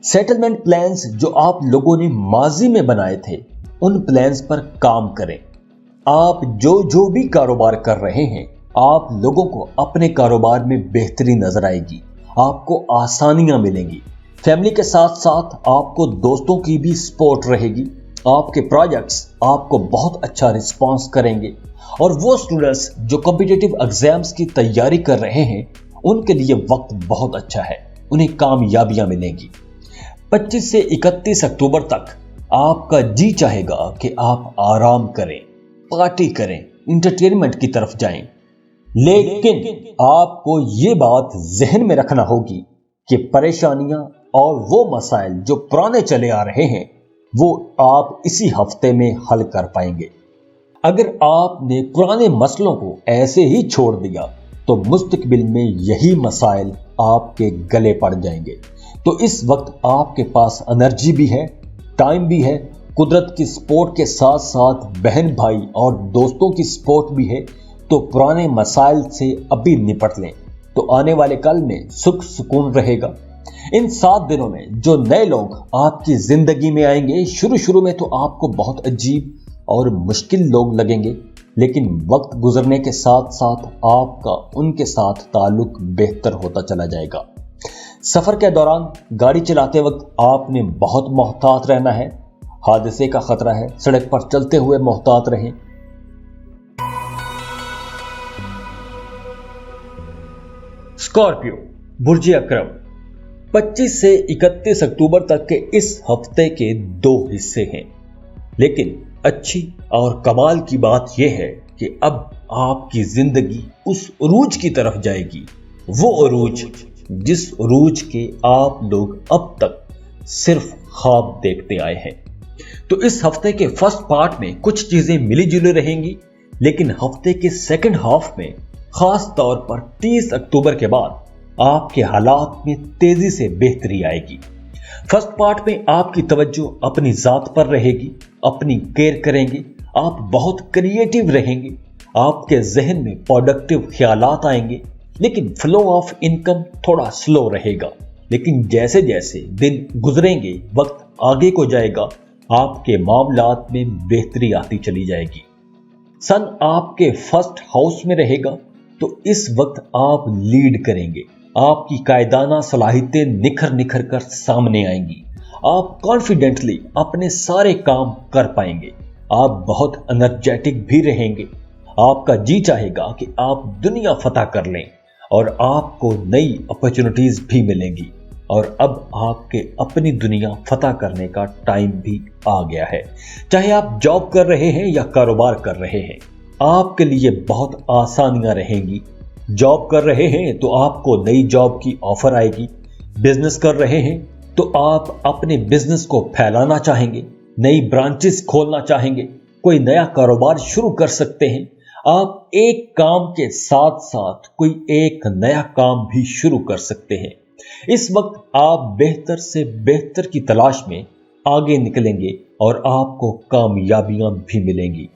सेटलमेंट प्लान्स जो आप लोगों ने माजी में बनाए थे, उन प्लान्स पर काम करें। आप जो भी कारोबार कर रहे हैं, आप लोगों को अपने कारोबार में बेहतरी नजर आएगी। आपको आसानियां मिलेंगी। फैमिली के साथ साथ आपको दोस्तों की भी सपोर्ट रहेगी। आपके प्रोजेक्ट्स आपको बहुत अच्छा रिस्पांस करेंगे। और वो स्टूडेंट्स जो कॉम्पिटिटिव एग्जाम्स की तैयारी कर रहे हैं, उनके लिए वक्त बहुत अच्छा है, उन्हें कामयाबियां मिलेंगी। 25 से 31 अक्टूबर तक आपका जी चाहेगा कि आप आराम करें, पार्टी करें, इंटरटेनमेंट की तरफ जाएं, लेकिन आपको ये बात जहन में रखना होगी कि परेशानियां और वो मसाइल जो पुराने चले आ रहे हैं, वो आप इसी हफ्ते में हल कर पाएंगे। अगर आपने पुराने मसलों को ऐसे ही छोड़ दिया तो मुस्तकबिल में यही मसाइल आपके गले पड़ जाएंगे। तो इस वक्त आपके पास एनर्जी भी है, टाइम भी है, कुदरत की सपोर्ट के साथ साथ बहन भाई और दोस्तों की सपोर्ट भी है। तो पुराने मसाइल से अभी निपट लें तो आने वाले कल में सुख सुकून रहेगा। इन 7 दिनों में जो नए लोग आपकी जिंदगी में आएंगे, शुरू में तो आपको बहुत अजीब और मुश्किल लोग लगेंगे, लेकिन वक्त गुजरने के साथ साथ आपका उनके साथ ताल्लुक बेहतर होता चला जाएगा। सफर के दौरान गाड़ी चलाते वक्त आपने बहुत मोहतात रहना है, हादसे का खतरा है, सड़क पर चलते हुए मोहतात रहें। स्कॉर्पियो बुर्ज अकरम 25 से 31 अक्टूबर तक के इस हफ्ते के 2 हिस्से हैं, लेकिन अच्छी और कमाल की बात यह है कि अब आपकी जिंदगी उस उरूज की तरफ जाएगी, वो उरूज जिस उरूज के आप लोग अब तक सिर्फ ख्वाब देखते आए हैं। तो इस हफ्ते के फर्स्ट पार्ट में कुछ चीजें मिली जुली रहेंगी, लेकिन हफ्ते के सेकंड हाफ में खास तौर पर 30 अक्टूबर के बाद आपके हालात में तेजी से बेहतरी आएगी। फर्स्ट पार्ट में आपकी तवज्जो अपनी जात पर रहेगी, अपनी केयर करेंगे, आप बहुत क्रिएटिव रहेंगे, आपके जहन में प्रोडक्टिव ख्यालात आएंगे, लेकिन फ्लो ऑफ इनकम थोड़ा स्लो रहेगा। लेकिन जैसे जैसे दिन गुजरेंगे, वक्त आगे को जाएगा, आपके मामलात में बेहतरी आती चली जाएगी। सन आपके फर्स्ट हाउस में रहेगा, तो इस वक्त आप लीड करेंगे, आपकी कायदाना सलाहियतें निखर कर सामने आएंगी, आप कॉन्फिडेंटली अपने सारे काम कर पाएंगे, आप बहुत एनर्जेटिक भी रहेंगे, आपका जी चाहेगा कि आप दुनिया फतह कर लें और आपको नई अपॉर्चुनिटीज भी मिलेंगी। और अब आपके अपनी दुनिया फतह करने का टाइम भी आ गया है। चाहे आप जॉब कर रहे हैं या कारोबार कर रहे हैं, आपके लिए बहुत आसानियां रहेंगी। जॉब कर रहे हैं तो आपको नई जॉब की ऑफर आएगी, बिजनेस कर रहे हैं तो आप अपने बिजनेस को फैलाना चाहेंगे, नई ब्रांचेस खोलना चाहेंगे, कोई नया कारोबार शुरू कर सकते हैं। आप एक काम के साथ साथ कोई एक नया काम भी शुरू कर सकते हैं। इस वक्त आप बेहतर से बेहतर की तलाश में आगे निकलेंगे और आपको कामयाबियां भी मिलेंगी।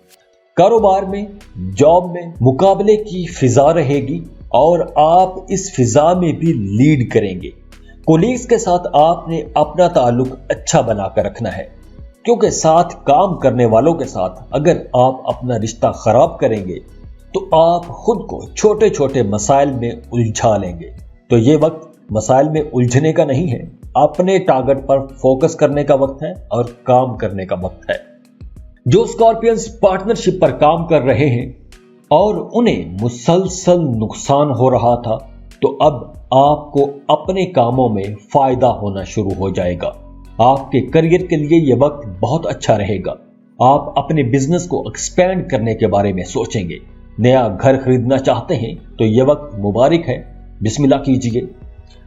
कारोबार में, जॉब में मुकाबले की फिजा रहेगी और आप इस फिजा में भी लीड करेंगे। कोलीग्स के साथ आपने अपना ताल्लुक अच्छा बनाकर रखना है, क्योंकि साथ काम करने वालों के साथ अगर आप अपना रिश्ता खराब करेंगे तो आप खुद को छोटे छोटे मसाइल में उलझा लेंगे। तो ये वक्त मसाइल में उलझने का नहीं है, अपने टारगेट पर फोकस करने का वक्त है और काम करने का वक्त है। जो स्कॉर्पियंस पार्टनरशिप पर काम कर रहे हैं और उन्हें मुसलसल नुकसान हो रहा था, तो अब आपको अपने कामों में फायदा होना शुरू हो जाएगा। आपके करियर के लिए यह वक्त बहुत अच्छा रहेगा। आप अपने बिजनेस को एक्सपेंड करने के बारे में सोचेंगे। नया घर खरीदना चाहते हैं तो यह वक्त मुबारक है, बिस्मिल्लाह कीजिए।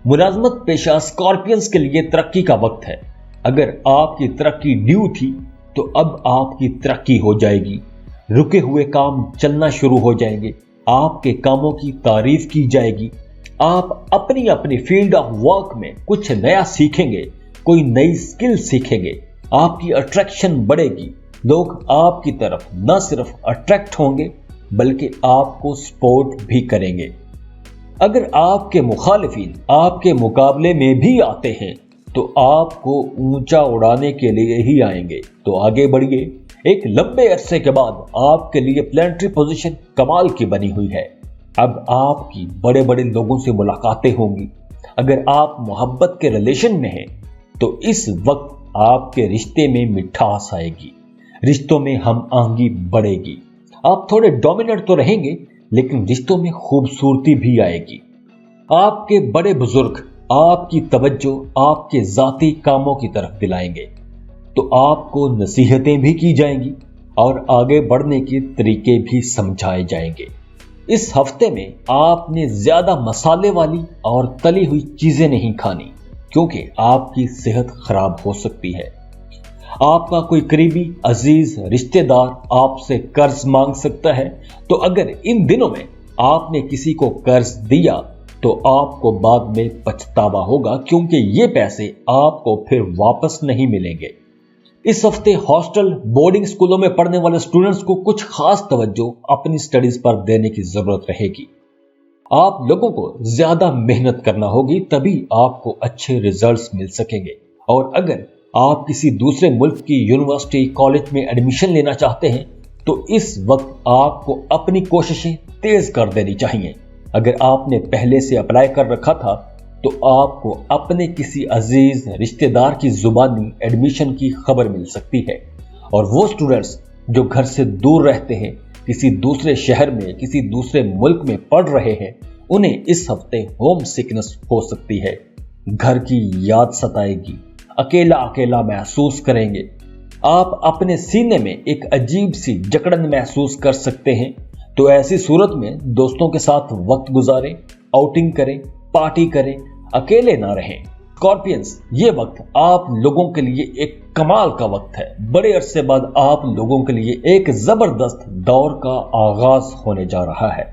मुलाजमत पेशा स्कॉर्पियंस के लिए तरक्की का वक्त है। अगर आपकी तरक्की ड्यू थी तो अब आपकी तरक्की हो जाएगी। रुके हुए काम चलना शुरू हो जाएंगे, आपके कामों की तारीफ की जाएगी। आप अपनी अपनी फील्ड ऑफ वर्क में कुछ नया सीखेंगे, कोई नई स्किल सीखेंगे, आपकी अट्रैक्शन बढ़ेगी। लोग आपकी तरफ न सिर्फ अट्रैक्ट होंगे बल्कि आपको सपोर्ट भी करेंगे। अगर आपके मुखालिफिन आपके मुकाबले में भी आते हैं तो आपको ऊंचा उड़ाने के लिए ही आएंगे। तो आगे बढ़िए। एक लंबे अरसे के बाद आपके लिए प्लेनेटरी पोजीशन कमाल की बनी हुई है। अब आपकी बड़े बड़े लोगों से मुलाकातें होंगी। अगर आप मोहब्बत के रिलेशन में हैं तो इस वक्त आपके रिश्ते में मिठास आएगी, रिश्तों में हम आहंगी बढ़ेगी। आप थोड़े डोमिनेंट तो रहेंगे लेकिन रिश्तों में खूबसूरती भी आएगी। आपके बड़े बुजुर्ग आपकी तवज्जो आपके जाती कामों की तरफ दिलाएंगे तो आपको नसीहतें भी की जाएंगी और आगे बढ़ने के तरीके भी समझाए जाएंगे। इस हफ्ते में आपने ज्यादा मसाले वाली और तली हुई चीजें नहीं खानी, क्योंकि आपकी सेहत खराब हो सकती है। आपका कोई करीबी अजीज रिश्तेदार आपसे कर्ज मांग सकता है, तो अगर इन दिनों में آپ نے کسی کو قرض دیا تو آپ کو بعد میں پچھتاوا ہوگا، کیونکہ یہ پیسے آپ کو پھر واپس نہیں ملیں گے۔ اس ہفتے ہاسٹل بورڈنگ سکولوں میں پڑھنے والے اسٹوڈنٹس کو کچھ خاص توجہ اپنی سٹڈیز پر دینے کی ضرورت رہے گی۔ آپ لوگوں کو زیادہ محنت کرنا ہوگی، تبھی آپ کو اچھے ریزلٹس مل سکیں گے۔ اور اگر آپ کسی دوسرے ملک کی یونیورسٹی کالج میں ایڈمیشن لینا چاہتے ہیں تو اس وقت آپ کو اپنی کوششیں تیز کر دینی چاہیے۔ اگر آپ نے پہلے سے اپلائی کر رکھا تھا تو آپ کو اپنے کسی عزیز رشتہ دار کی زبانی ایڈمیشن کی خبر مل سکتی ہے۔ اور وہ اسٹوڈنٹس جو گھر سے دور رہتے ہیں، کسی دوسرے شہر میں، کسی دوسرے ملک میں پڑھ رہے ہیں، انہیں اس ہفتے ہوم سکنس ہو سکتی ہے۔ گھر کی یاد ستائے گی، اکیلا اکیلا محسوس کریں گے۔ آپ اپنے سینے میں ایک عجیب سی جکڑن محسوس کر سکتے ہیں۔ تو ایسی صورت میں دوستوں کے ساتھ وقت گزاریں، آؤٹنگ کریں، پارٹی کریں، اکیلے نہ رہیں۔ اسکارپینز، یہ وقت آپ لوگوں کے لیے ایک کمال کا وقت ہے۔ بڑے عرصے بعد آپ لوگوں کے لیے ایک زبردست دور کا آغاز ہونے جا رہا ہے۔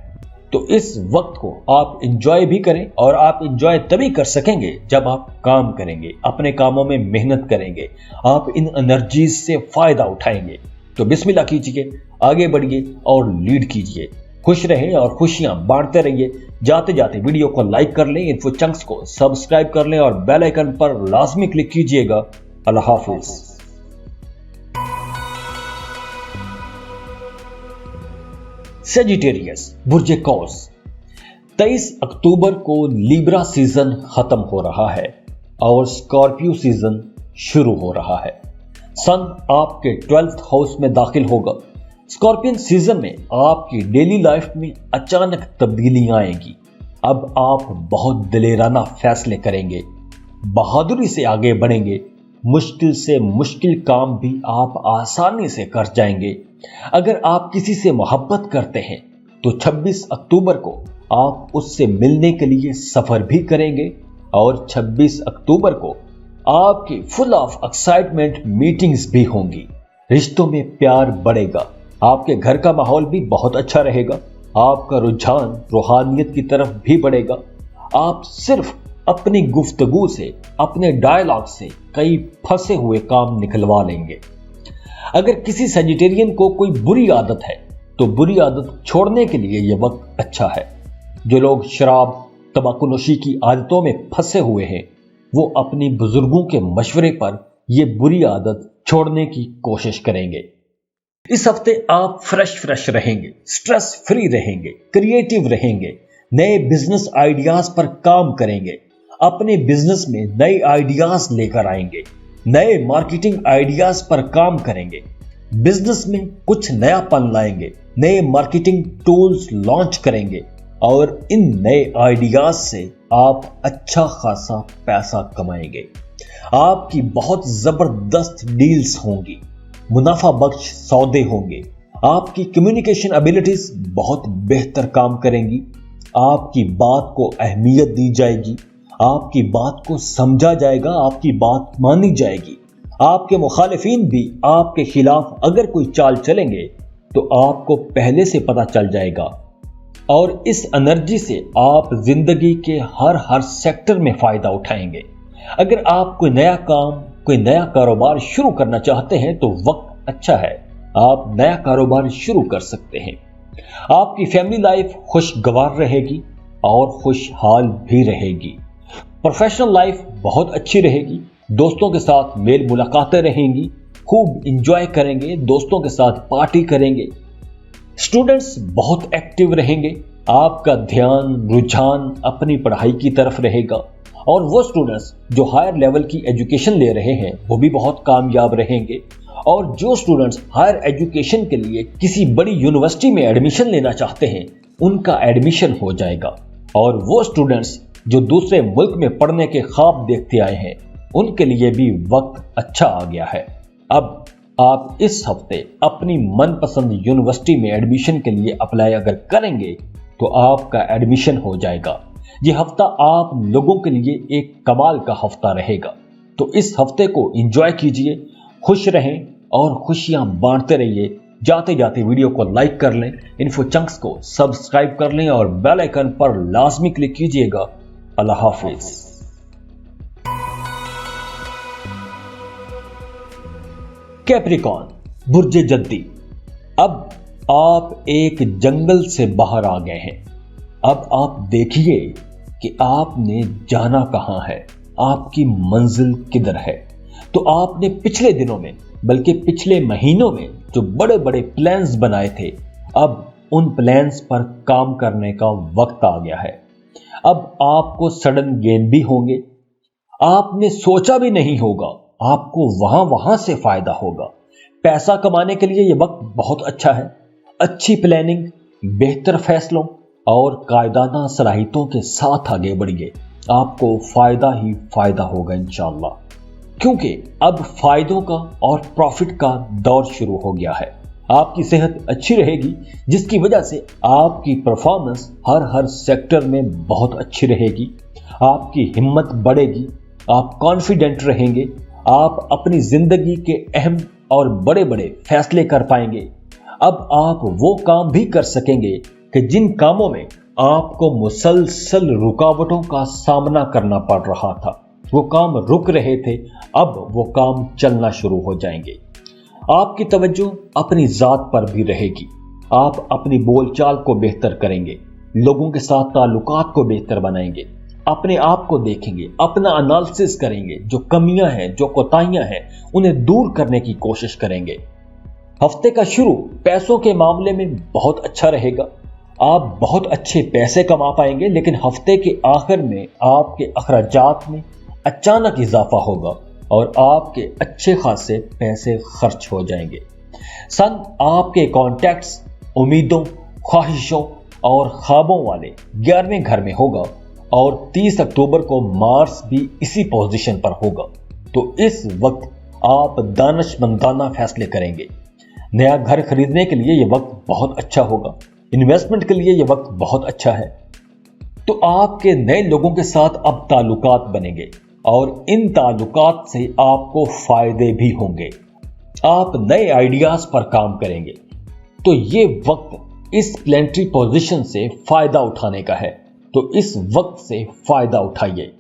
تو اس وقت کو آپ انجوائے بھی کریں، اور آپ انجوائے تبھی کر سکیں گے جب آپ کام کریں گے، اپنے کاموں میں محنت کریں گے، آپ ان انرجیز سے فائدہ اٹھائیں گے۔ تو بسم اللہ کیجئے، آگے بڑھیے اور لیڈ کیجئے۔ خوش رہیں اور خوشیاں بانٹتے رہیے۔ جاتے جاتے ویڈیو کو لائک کر لیں، انفو چنکس کو سبسکرائب کر لیں اور بیل آئیکن پر لازمی کلک کیجئے گا۔ اللہ حافظ۔ سیجیٹیریس، برج قوس، 23 اکتوبر کو لیبرا سیزن ختم ہو رہا ہے اور اسکارپیو سیزن شروع ہو رہا ہے۔ سن آپ کے 12th ہاؤس میں داخل ہوگا۔ اسکارپین سیزن میں آپ کی ڈیلی لائف میں اچانک تبدیلیاں آئیں گی۔ اب آپ بہت دلیرانہ فیصلے کریں گے، بہادری سے آگے بڑھیں گے، مشکل سے مشکل کام بھی آپ آسانی سے کر جائیں گے۔ اگر آپ کسی سے محبت کرتے ہیں تو 26 اکتوبر کو آپ اس سے ملنے کے لیے سفر بھی کریں گے، اور 26 اکتوبر کو آپ کی فل آف ایکسائٹمنٹ میٹنگز بھی ہوں گی۔ رشتوں میں پیار بڑھے گا، آپ کے گھر کا ماحول بھی بہت اچھا رہے گا، آپ کا رجحان روحانیت کی طرف بھی بڑھے گا۔ آپ صرف اپنی گفتگو سے، اپنے ڈائلاگ سے کئی پھنسے ہوئے کام نکلوا لیں گے۔ اگر کسی سیجیٹیرین کو کوئی بری عادت ہے تو بری عادت چھوڑنے کے لیے یہ وقت اچھا ہے۔ جو لوگ شراب، تمباکو نوشی کی عادتوں میں پھنسے ہوئے ہیں، وہ اپنی بزرگوں کے مشورے پر یہ بری عادت چھوڑنے کی کوشش کریں گے۔ اس ہفتے آپ فریش رہیں گے، سٹریس فری رہیں گے، کریٹیو رہیں گے، نئے بزنس آئیڈیاز پر کام کریں گے، اپنے بزنس میں نئے آئیڈیاز لے کر آئیں گے، نئے مارکیٹنگ آئیڈیاز پر کام کریں گے، بزنس میں کچھ نیا پن لائیں گے، نئے مارکیٹنگ ٹولز لانچ کریں گے، اور ان نئے آئیڈیاز سے آپ اچھا خاصا پیسہ کمائیں گے۔ آپ کی بہت زبردست ڈیلز ہوں گی، منافع بخش سودے ہوں گے، آپ کی کمیونیکیشن ایبلٹیز بہت بہتر کام کریں گی، آپ کی بات کو اہمیت دی جائے گی، آپ کی بات کو سمجھا جائے گا، آپ کی بات مانی جائے گی۔ آپ کے مخالفین بھی آپ کے خلاف اگر کوئی چال چلیں گے تو آپ کو پہلے سے پتہ چل جائے گا، اور اس انرجی سے آپ زندگی کے ہر سیکٹر میں فائدہ اٹھائیں گے۔ اگر آپ کوئی نیا کام، کوئی نیا کاروبار شروع کرنا چاہتے ہیں تو وقت اچھا ہے، آپ نیا کاروبار شروع کر سکتے ہیں۔ آپ کی فیملی لائف خوشگوار رہے گی اور خوشحال بھی رہے گی۔ پروفیشنل لائف بہت اچھی رہے گی، دوستوں کے ساتھ میل ملاقاتیں رہیں گی، خوب انجوائے کریں گے، دوستوں کے ساتھ پارٹی کریں گے۔ اسٹوڈنٹس بہت ایکٹیو رہیں گے، آپ کا دھیان، رجحان اپنی پڑھائی کی طرف رہے گا، اور وہ اسٹوڈنٹس جو ہائر لیول کی ایجوکیشن لے رہے ہیں وہ بھی بہت کامیاب رہیں گے، اور جو اسٹوڈنٹس ہائر ایجوکیشن کے لیے کسی بڑی یونیورسٹی میں ایڈمیشن لینا چاہتے ہیں ان کا ایڈمیشن ہو جائے گا، اور وہ اسٹوڈنٹس جو دوسرے ملک میں پڑھنے کے خواب دیکھتے آئے ہیں ان کے لیے بھی وقت اچھا آ گیا ہے۔ اب آپ اس ہفتے اپنی من پسند یونیورسٹی میں ایڈمیشن کے لیے اپلائی اگر کریں گے تو آپ کا ایڈمیشن ہو جائے گا۔ یہ ہفتہ آپ لوگوں کے لیے ایک کمال کا ہفتہ رہے گا، تو اس ہفتے کو انجوائے کیجئے، خوش رہیں اور خوشیاں بانٹتے رہیے۔ जाते जाते वीडियो को लाइक कर लें, इन्फो चंक्स को सब्सक्राइब कर लें और बेल आइकन पर लाजमी क्लिक कीजिएगा। अल्लाह हाफिज। कैप्रिकॉर्न, बुर्ज जद्दी। अब आप एक जंगल से बाहर आ गए हैं। अब आप देखिए कि आपने जाना कहां है, आपकी मंजिल किधर है। तो आपने पिछले दिनों में, बल्कि पिछले महीनों में जो बड़े बड़े प्लान्स बनाए थे, अब उन प्लान्स पर काम करने का वक्त आ गया है। अब आपको सडन गेन भी होंगे, आपने सोचा भी नहीं होगा, आपको वहां से फायदा होगा। पैसा कमाने के लिए यह वक्त बहुत अच्छा है। अच्छी प्लानिंग, बेहतर फैसलों और कायदाना सलाहियतों के साथ आगे बढ़िए, आपको फायदा ही फायदा होगा इंशाअल्लाह। क्योंकि अब फायदों का और प्रॉफिट का दौर शुरू हो गया है। आपकी सेहत अच्छी रहेगी, जिसकी वजह से आपकी परफॉर्मेंस हर सेक्टर में बहुत अच्छी रहेगी। आपकी हिम्मत बढ़ेगी, आप कॉन्फिडेंट रहेंगे, आप अपनी जिंदगी के अहम और बड़े बड़े फैसले कर पाएंगे। अब आप वो काम भी कर सकेंगे कि जिन कामों में आपको मुसलसल रुकावटों का सामना करना पड़ रहा था, वो काम रुक रहे थे, अब वो काम चलना शुरू हो जाएंगे। आपकी तवज्जो अपनी जात पर भी रहेगी। आप अपनी बोलचाल को बेहतर करेंगे, लोगों के साथ ताल्लुकात को बेहतर बनाएंगे, अपने आप को देखेंगे, अपना एनालिसिस करेंगे, जो कमियां हैं, जो कोताहियां हैं, उन्हें दूर करने की कोशिश करेंगे। हफ्ते का शुरू पैसों के मामले में बहुत अच्छा रहेगा। आप बहुत अच्छे पैसे कमा पाएंगे, लेकिन हफ्ते के आखिर में आपके अखराजात में अचानक इजाफा होगा और आपके अच्छे खासे पैसे खर्च हो जाएंगे। सन आपके कॉन्टैक्ट्स, उम्मीदों, ख्वाहिशों और ख्वाबों वाले 11वें घर में होगा और 30 अक्टूबर को मार्स भी इसी पोजीशन पर होगा। तो इस वक्त आप दानिशमंदाना फैसले करेंगे। नया घर खरीदने के लिए यह वक्त बहुत अच्छा होगा। इन्वेस्टमेंट के लिए यह वक्त बहुत अच्छा है। तो आपके नए लोगों के साथ अब ताल्लुकात बनेंगे और इन ताल्लुकात से आपको फायदे भी होंगे। आप नए आइडियाज पर काम करेंगे। तो ये वक्त इस प्लेनेटरी पोजीशन से फायदा उठाने का है। तो इस वक्त से फायदा उठाइए।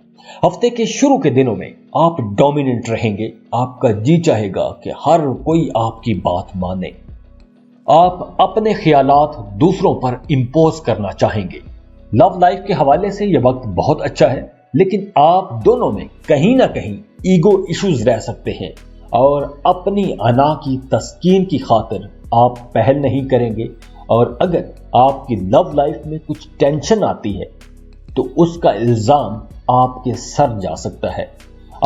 हफ्ते के शुरू के दिनों में आप डोमिनेंट रहेंगे। आपका जी चाहेगा कि हर कोई आपकी बात माने। आप अपने ख्यालात दूसरों पर इंपोज करना चाहेंगे। लव लाइफ के हवाले से यह वक्त बहुत अच्छा है, लेकिन आप दोनों में कहीं ना कहीं ईगो इश्यूज रह सकते हैं और अपनी अना की तस्कीन की खातिर आप पहल नहीं करेंगे। और अगर आपकी लव लाइफ में कुछ टेंशन आती है तो उसका इल्जाम आपके सर जा सकता है।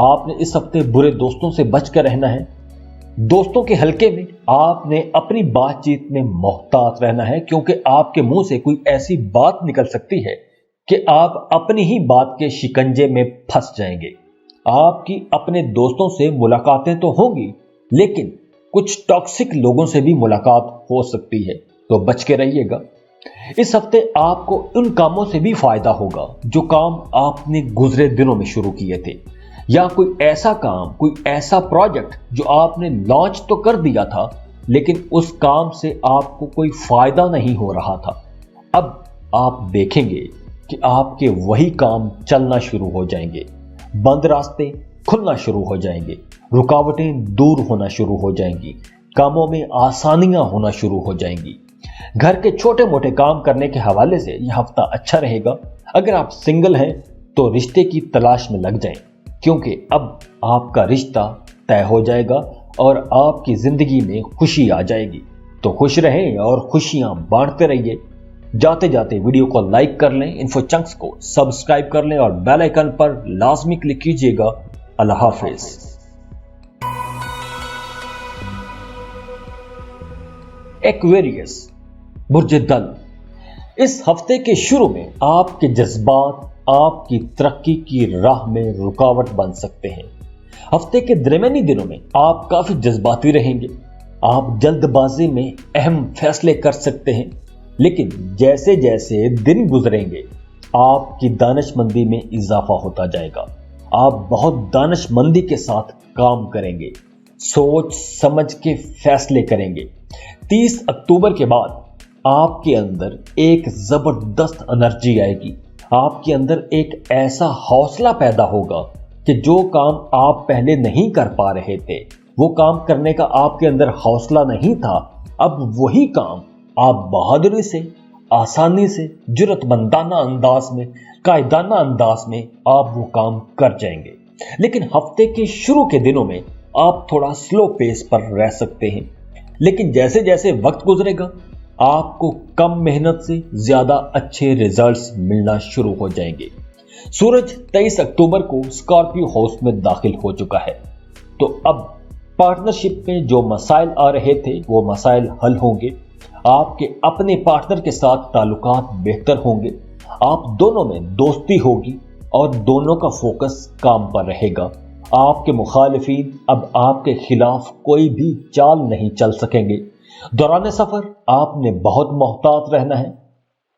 आपने इस हफ्ते बुरे दोस्तों से बच कर रहना है। दोस्तों के हलके में आपने अपनी बातचीत में मोहतात रहना है, क्योंकि आपके मुंह से कोई ऐसी बात निकल सकती है कि आप अपनी ही बात के शिकंजे में फंस जाएंगे। आपकी अपने दोस्तों से मुलाकातें तो होंगी, लेकिन कुछ टॉक्सिक लोगों से भी मुलाकात हो सकती है, तो बच के रहिएगा। इस हफ्ते आपको उन कामों से भी फायदा होगा जो काम आपने गुजरे दिनों में शुरू किए थे, या कोई ऐसा काम, कोई ऐसा प्रोजेक्ट जो आपने लॉन्च तो कर दिया था, लेकिन उस काम से आपको कोई फायदा नहीं हो रहा था। अब आप देखेंगे कि आपके वही काम चलना शुरू हो जाएंगे, बंद रास्ते खुलना शुरू हो जाएंगे, रुकावटें दूर होना शुरू हो जाएंगी, कामों में आसानियां होना शुरू हो जाएंगी। घर के छोटे मोटे काम करने के हवाले से यह हफ्ता अच्छा रहेगा। अगर आप सिंगल हैं तो रिश्ते की तलाश में लग जाएं, क्योंकि अब आपका रिश्ता तय हो जाएगा और आपकी जिंदगी में खुशी आ जाएगी। तो खुश रहें और खुशियां बांटते रहिए। जाते जाते वीडियो को लाइक कर लें, इन्फो चंक्स को सब्सक्राइब कर लें और बेल आइकन पर लाजमी क्लिक कीजिएगा। अल्लाह हाफिज। एक्वेरियस, बुर्ज दल। इस हफ्ते के शुरू में आपके जज्बात आपकी तरक्की की राह में रुकावट बन सकते हैं। हफ्ते के दरमियानी दिनों में आप काफी जज्बाती रहेंगे। आप जल्दबाजी में अहम फैसले कर सकते हैं, लेकिन जैसे जैसे दिन गुजरेंगे आपकी दानिशमंदी में इजाफा होता जाएगा। आप बहुत दानिशमंदी के साथ काम करेंगे, सोच समझ के फैसले करेंगे 30 अक्टूबर के बाद आपके अंदर एक जबरदस्त एनर्जी आएगी। आपके अंदर एक ऐसा हौसला पैदा होगा कि जो काम आप पहले नहीं कर पा रहे थे, वो काम करने का आपके अंदर हौसला नहीं था, अब वही काम आप बहादुरी से, आसानी से, जुर्रतमंदाना अंदाज में, कायदाना अंदाज में आप वो काम कर जाएंगे। लेकिन हफ्ते के शुरू के दिनों में आप थोड़ा स्लो पेस पर रह सकते हैं, लेकिन जैसे जैसे वक्त गुजरेगा आपको कम मेहनत से ज्यादा अच्छे रिजल्ट्स मिलना शुरू हो जाएंगे। सूरज 23 अक्टूबर को स्कॉर्पियो हाउस में दाखिल हो चुका है, तो अब पार्टनरशिप में जो मसाइल आ रहे थे वो मसाइल हल होंगे। आपके अपने पार्टनर के साथ ताल्लुकात बेहतर होंगे, आप दोनों में दोस्ती होगी और दोनों का फोकस काम पर रहेगा। आपके मुखालिफिन अब आपके खिलाफ कोई भी चाल नहीं चल सकेंगे। दौरान सफर आपने बहुत मोहतात रहना है।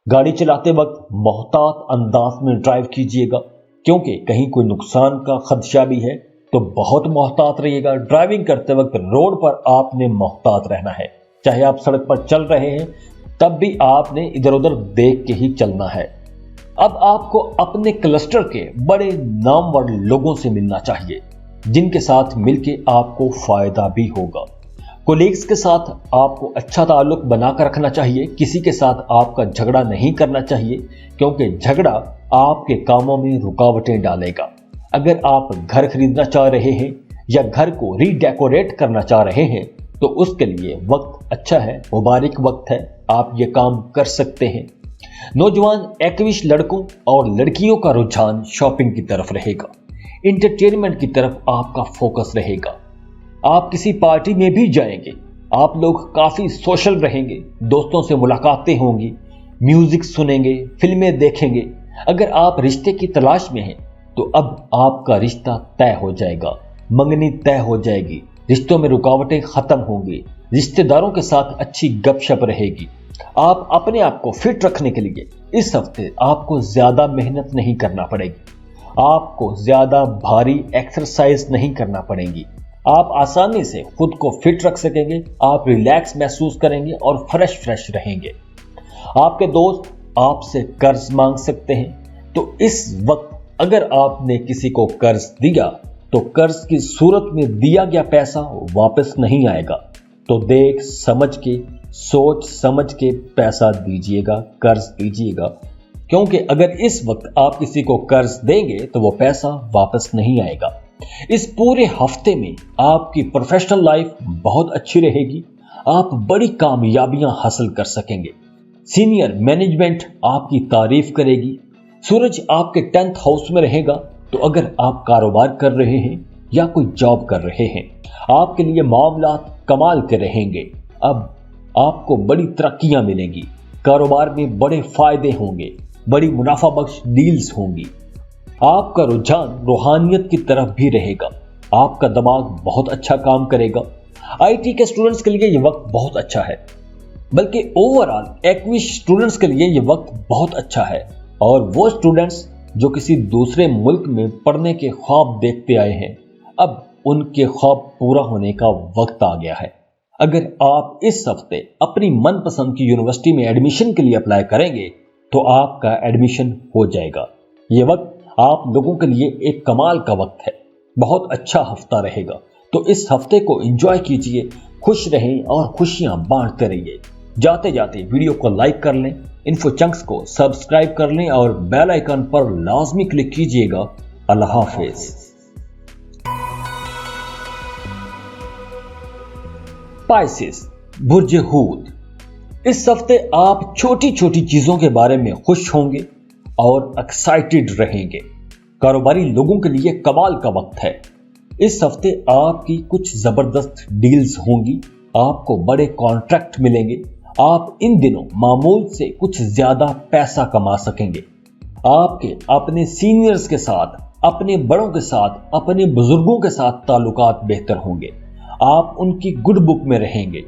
गाड़ी चलाते वक्त मोहतात अंदाज में ड्राइव कीजिएगा, क्योंकि कहीं कोई नुकसान का खदशा भी है, तो बहुत मोहतात रहिएगा। ड्राइविंग करते वक्त रोड पर आपने मोहतात रहना है, चाहे आप सड़क पर चल रहे हैं तब भी आपने इधर उधर देख के ही चलना है। अब आपको अपने क्लस्टर के बड़े नामवर लोगों से मिलना चाहिए, जिनके साथ मिलके आपको फायदा भी होगा। कोलीग्स के साथ आपको अच्छा ताल्लुक बनाकर रखना चाहिए। किसी के साथ आपका झगड़ा नहीं करना चाहिए, क्योंकि झगड़ा आपके कामों में रुकावटें डालेगा। अगर आप घर खरीदना चाह रहे हैं या घर को रीडेकोरेट करना चाह रहे हैं तो उसके लिए वक्त अच्छा है, मुबारक वक्त है, आप ये काम कर सकते हैं। नौजवान एक्विश लड़कों और लड़कियों का रुझान शॉपिंग की तरफ रहेगा, इंटरटेनमेंट की तरफ आपका फोकस रहेगा। आप किसी पार्टी में भी जाएंगे, आप लोग काफी सोशल रहेंगे, दोस्तों से मुलाकातें होंगी, म्यूजिक सुनेंगे, फिल्में देखेंगे। अगर आप रिश्ते की तलाश में हैं तो अब आपका रिश्ता तय हो जाएगा, मंगनी तय हो जाएगी, रिश्तों में रुकावटें खत्म होंगी, रिश्तेदारों के साथ अच्छी गपशप रहेगी। आप अपने आप को फिट रखने के लिए इस हफ्ते आपको ज्यादा मेहनत नहीं करना पड़ेगी, आपको ज्यादा भारी एक्सरसाइज नहीं करना पड़ेगी। आप आसानी से खुद को फिट रख सकेंगे, आप रिलैक्स महसूस करेंगे और फ्रेश रहेंगे। आपके दोस्त आपसे कर्ज मांग सकते हैं, तो इस वक्त अगर आपने किसी को कर्ज दिया तो कर्ज की सूरत में दिया गया पैसा वापस नहीं आएगा, तो देख समझ के, सोच समझ के पैसा दीजिएगा, कर्ज दीजिएगा, क्योंकि अगर इस वक्त आप किसी को कर्ज देंगे तो वो पैसा वापस नहीं आएगा। इस पूरे हफ्ते में आपकी प्रोफेशनल लाइफ बहुत अच्छी रहेगी, आप बड़ी कामयाबियां हासिल कर सकेंगे। सीनियर मैनेजमेंट आपकी तारीफ करेगी। सूरज आपके 10th हाउस में रहेगा, तो अगर आप कारोबार कर रहे हैं या कोई जॉब कर रहे हैं, आपके लिए मामलात कमाल के रहेंगे। अब आपको बड़ी तरक्कियां मिलेंगी, कारोबार में बड़े फायदे होंगे, बड़ी मुनाफा बख्श डील्स होंगी। आपका रुझान रूहानियत की तरफ भी रहेगा, आपका दिमाग बहुत अच्छा काम करेगा। आईटी के स्टूडेंट्स के लिए यह वक्त बहुत अच्छा है, बल्कि ओवरऑल एक्विश स्टूडेंट्स के लिए यह वक्त बहुत अच्छा है। और वो स्टूडेंट्स जो किसी दूसरे मुल्क में पढ़ने के ख्वाब देखते आए हैं, अब उनके ख्वाब पूरा होने का वक्त आ गया है। अगर आप इस हफ्ते अपनी मनपसंद की यूनिवर्सिटी में एडमिशन के लिए अप्लाई करेंगे तो आपका एडमिशन हो जाएगा। ये वक्त आप लोगों के लिए एक कमाल का वक्त है, बहुत अच्छा हफ्ता रहेगा। तो इस हफ्ते को एंजॉय कीजिए, खुश रहें और खुशियां बांटते रहिए। जाते जाते वीडियो को लाइक कर लें, इन्फो चंक्स को सब्सक्राइब कर लें और बेल आइकन पर लाजमी क्लिक कीजिएगा। अल्लाह हाफिज। पाइसेस, बुर्ज हूत। इस हफ्ते आप छोटी छोटी चीजों के बारे में खुश होंगे और एक्साइटेड रहेंगे। कारोबारी लोगों के लिए कमाल का वक्त है। इस हफ्ते आपकी कुछ जबरदस्त डील्स होंगी, आपको बड़े कॉन्ट्रैक्ट मिलेंगे। आप इन दिनों मामूल से कुछ ज्यादा पैसा कमा सकेंगे। आपके अपने सीनियर्स के साथ, अपने बड़ों के साथ, अपने बुजुर्गों के साथ ताल्लुकात बेहतर होंगे। आप उनकी गुड बुक में रहेंगे।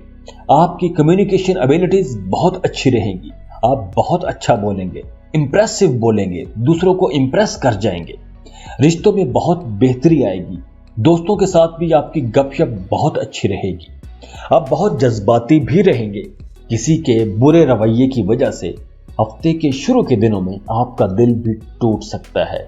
आपकी कम्युनिकेशन एबिलिटीज बहुत अच्छी रहेंगी। आप बहुत अच्छा बोलेंगे, इंप्रेसिव बोलेंगे, दूसरों को इंप्रेस कर जाएंगे। रिश्तों में बहुत बेहतरी आएगी। दोस्तों के साथ भी आपकी गपशप बहुत अच्छी रहेगी। आप बहुत जज्बाती भी रहेंगे। किसी के बुरे रवैये की वजह से हफ्ते के शुरू के दिनों में आपका दिल भी टूट सकता है।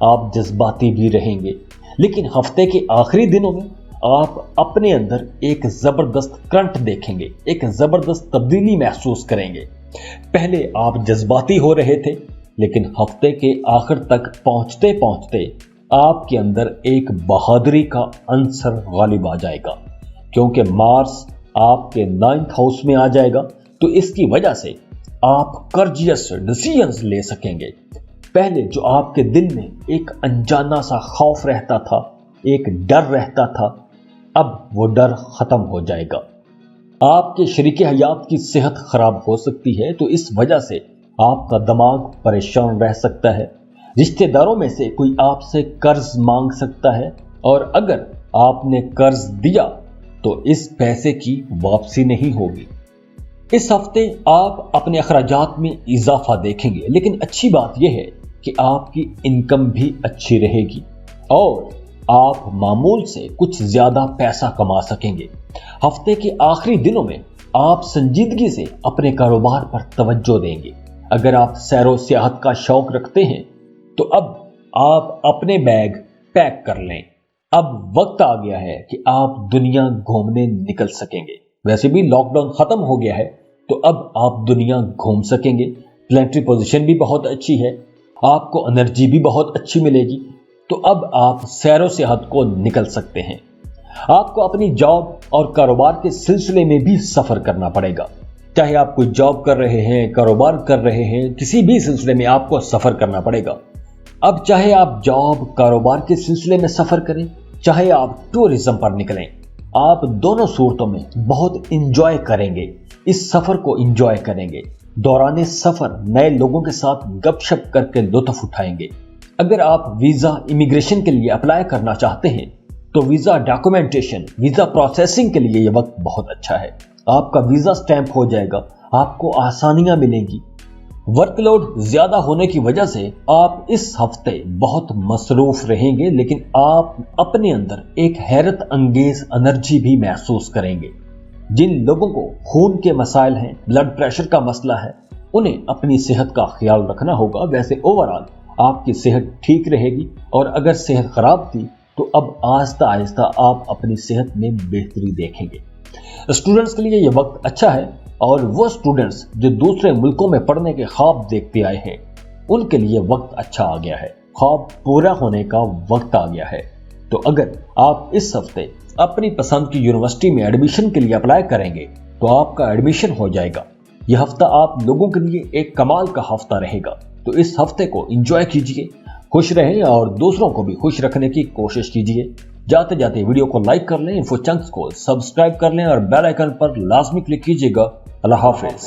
आप जज्बाती भी रहेंगे, लेकिन हफ्ते के आखिरी दिनों में आप अपने अंदर एक जबरदस्त करंट देखेंगे, एक जबरदस्त तब्दीली महसूस करेंगे। पहले आप जज्बाती हो रहे थे, लेकिन हफ्ते के आखिर तक पहुंचते पहुंचते आपके अंदर एक बहादुरी का अंसर गालिब आ जाएगा, क्योंकि मार्स आपके 9th हाउस में आ जाएगा। तो इसकी वजह से आप कर्जियस डिसीजंस ले सकेंगे। पहले जो आपके दिल में एक अनजाना सा खौफ रहता था, एक डर रहता था, अब वो डर खत्म हो जाएगा। आपके शरीके हयात की सेहत खराब हो सकती है, तो इस वजह से आपका दिमाग परेशान रह सकता है। रिश्तेदारों में से कोई आपसे कर्ज मांग सकता है, और अगर आपने कर्ज दिया तो इस पैसे की वापसी नहीं होगी। इस हफ्ते आप अपने अखराजात में इजाफा देखेंगे, लेकिन अच्छी बात यह है कि आपकी इनकम भी अच्छी रहेगी और आप मामूल से कुछ ज्यादा पैसा कमा सकेंगे। हफ्ते के आखिरी दिनों में आप संजीदगी से अपने कारोबार पर तवज्जो देंगे। अगर आप सैरो सियाहत का शौक रखते हैं तो अब आप अपने बैग पैक कर लें। अब वक्त आ गया है कि आप दुनिया घूमने निकल सकेंगे। वैसे भी लॉकडाउन खत्म हो गया है, तो अब आप दुनिया घूम सकेंगे। प्लेनेटरी पोजीशन भी बहुत अच्छी है, आपको एनर्जी भी बहुत अच्छी मिलेगी, तो अब आप सैरो सियाहत को निकल सकते हैं। आपको अपनी जॉब और कारोबार के सिलसिले में भी सफर करना पड़ेगा। चाहे आप कोई जॉब कर रहे हैं, कारोबार कर रहे हैं, किसी भी सिलसिले में आपको सफर करना पड़ेगा। अब चाहे आप जॉब कारोबार के सिलसिले में सफर करें, चाहे आप टूरिज्म पर निकलें, आप दोनों सूरतों में बहुत इंजॉय करेंगे। इस सफर को इंजॉय करेंगे। दौरान सफर नए लोगों के साथ गपशप करके लुत्फ उठाएंगे। अगर आप वीजा इमिग्रेशन के लिए अप्लाई करना चाहते हैं तो वीजा डॉक्यूमेंटेशन, वीजा प्रोसेसिंग के लिए यह वक्त बहुत अच्छा है। आपका वीजा स्टैंप हो जाएगा, आपको आसानियां मिलेंगी। वर्कलोड ज्यादा होने की वजह से आप इस हफ्ते बहुत मसरूफ रहेंगे, लेकिन आप अपने अंदर एक हैरत अंगेज एनर्जी भी महसूस करेंगे। जिन लोगों को खून के मसाइल हैं, ब्लड प्रेशर का मसला है, उन्हें अपनी सेहत का ख्याल रखना होगा। वैसे ओवरऑल आपकी सेहत ठीक रहेगी, और अगर सेहत खराब थी तो अब आहिस्ता आहिस्ता आप अपनी सेहत में बेहतरी देखेंगे। स्टूडेंट्स के लिए यह वक्त अच्छा है, और वो स्टूडेंट्स जो दूसरे मुल्कों में पढ़ने के ख्वाब देखते आए हैं, उनके लिए वक्त अच्छा आ गया है। ख्वाब पूरा होने का वक्त आ गया है। तो अगर आप इस हफ्ते अपनी पसंद की यूनिवर्सिटी में एडमिशन के लिए अप्लाई करेंगे तो आपका एडमिशन हो जाएगा। यह हफ्ता आप लोगों के लिए एक कमाल का हफ्ता रहेगा। तो इस हफ्ते को एंजॉय कीजिए, खुश रहें और दूसरों को भी खुश रखने की कोशिश कीजिए। जाते जाते वीडियो को लाइक कर लें, इन्फो चंक्स को सब्सक्राइब कर लें और बेल आइकन पर लाजमी क्लिक कीजिएगा। अल्लाह हाफिज।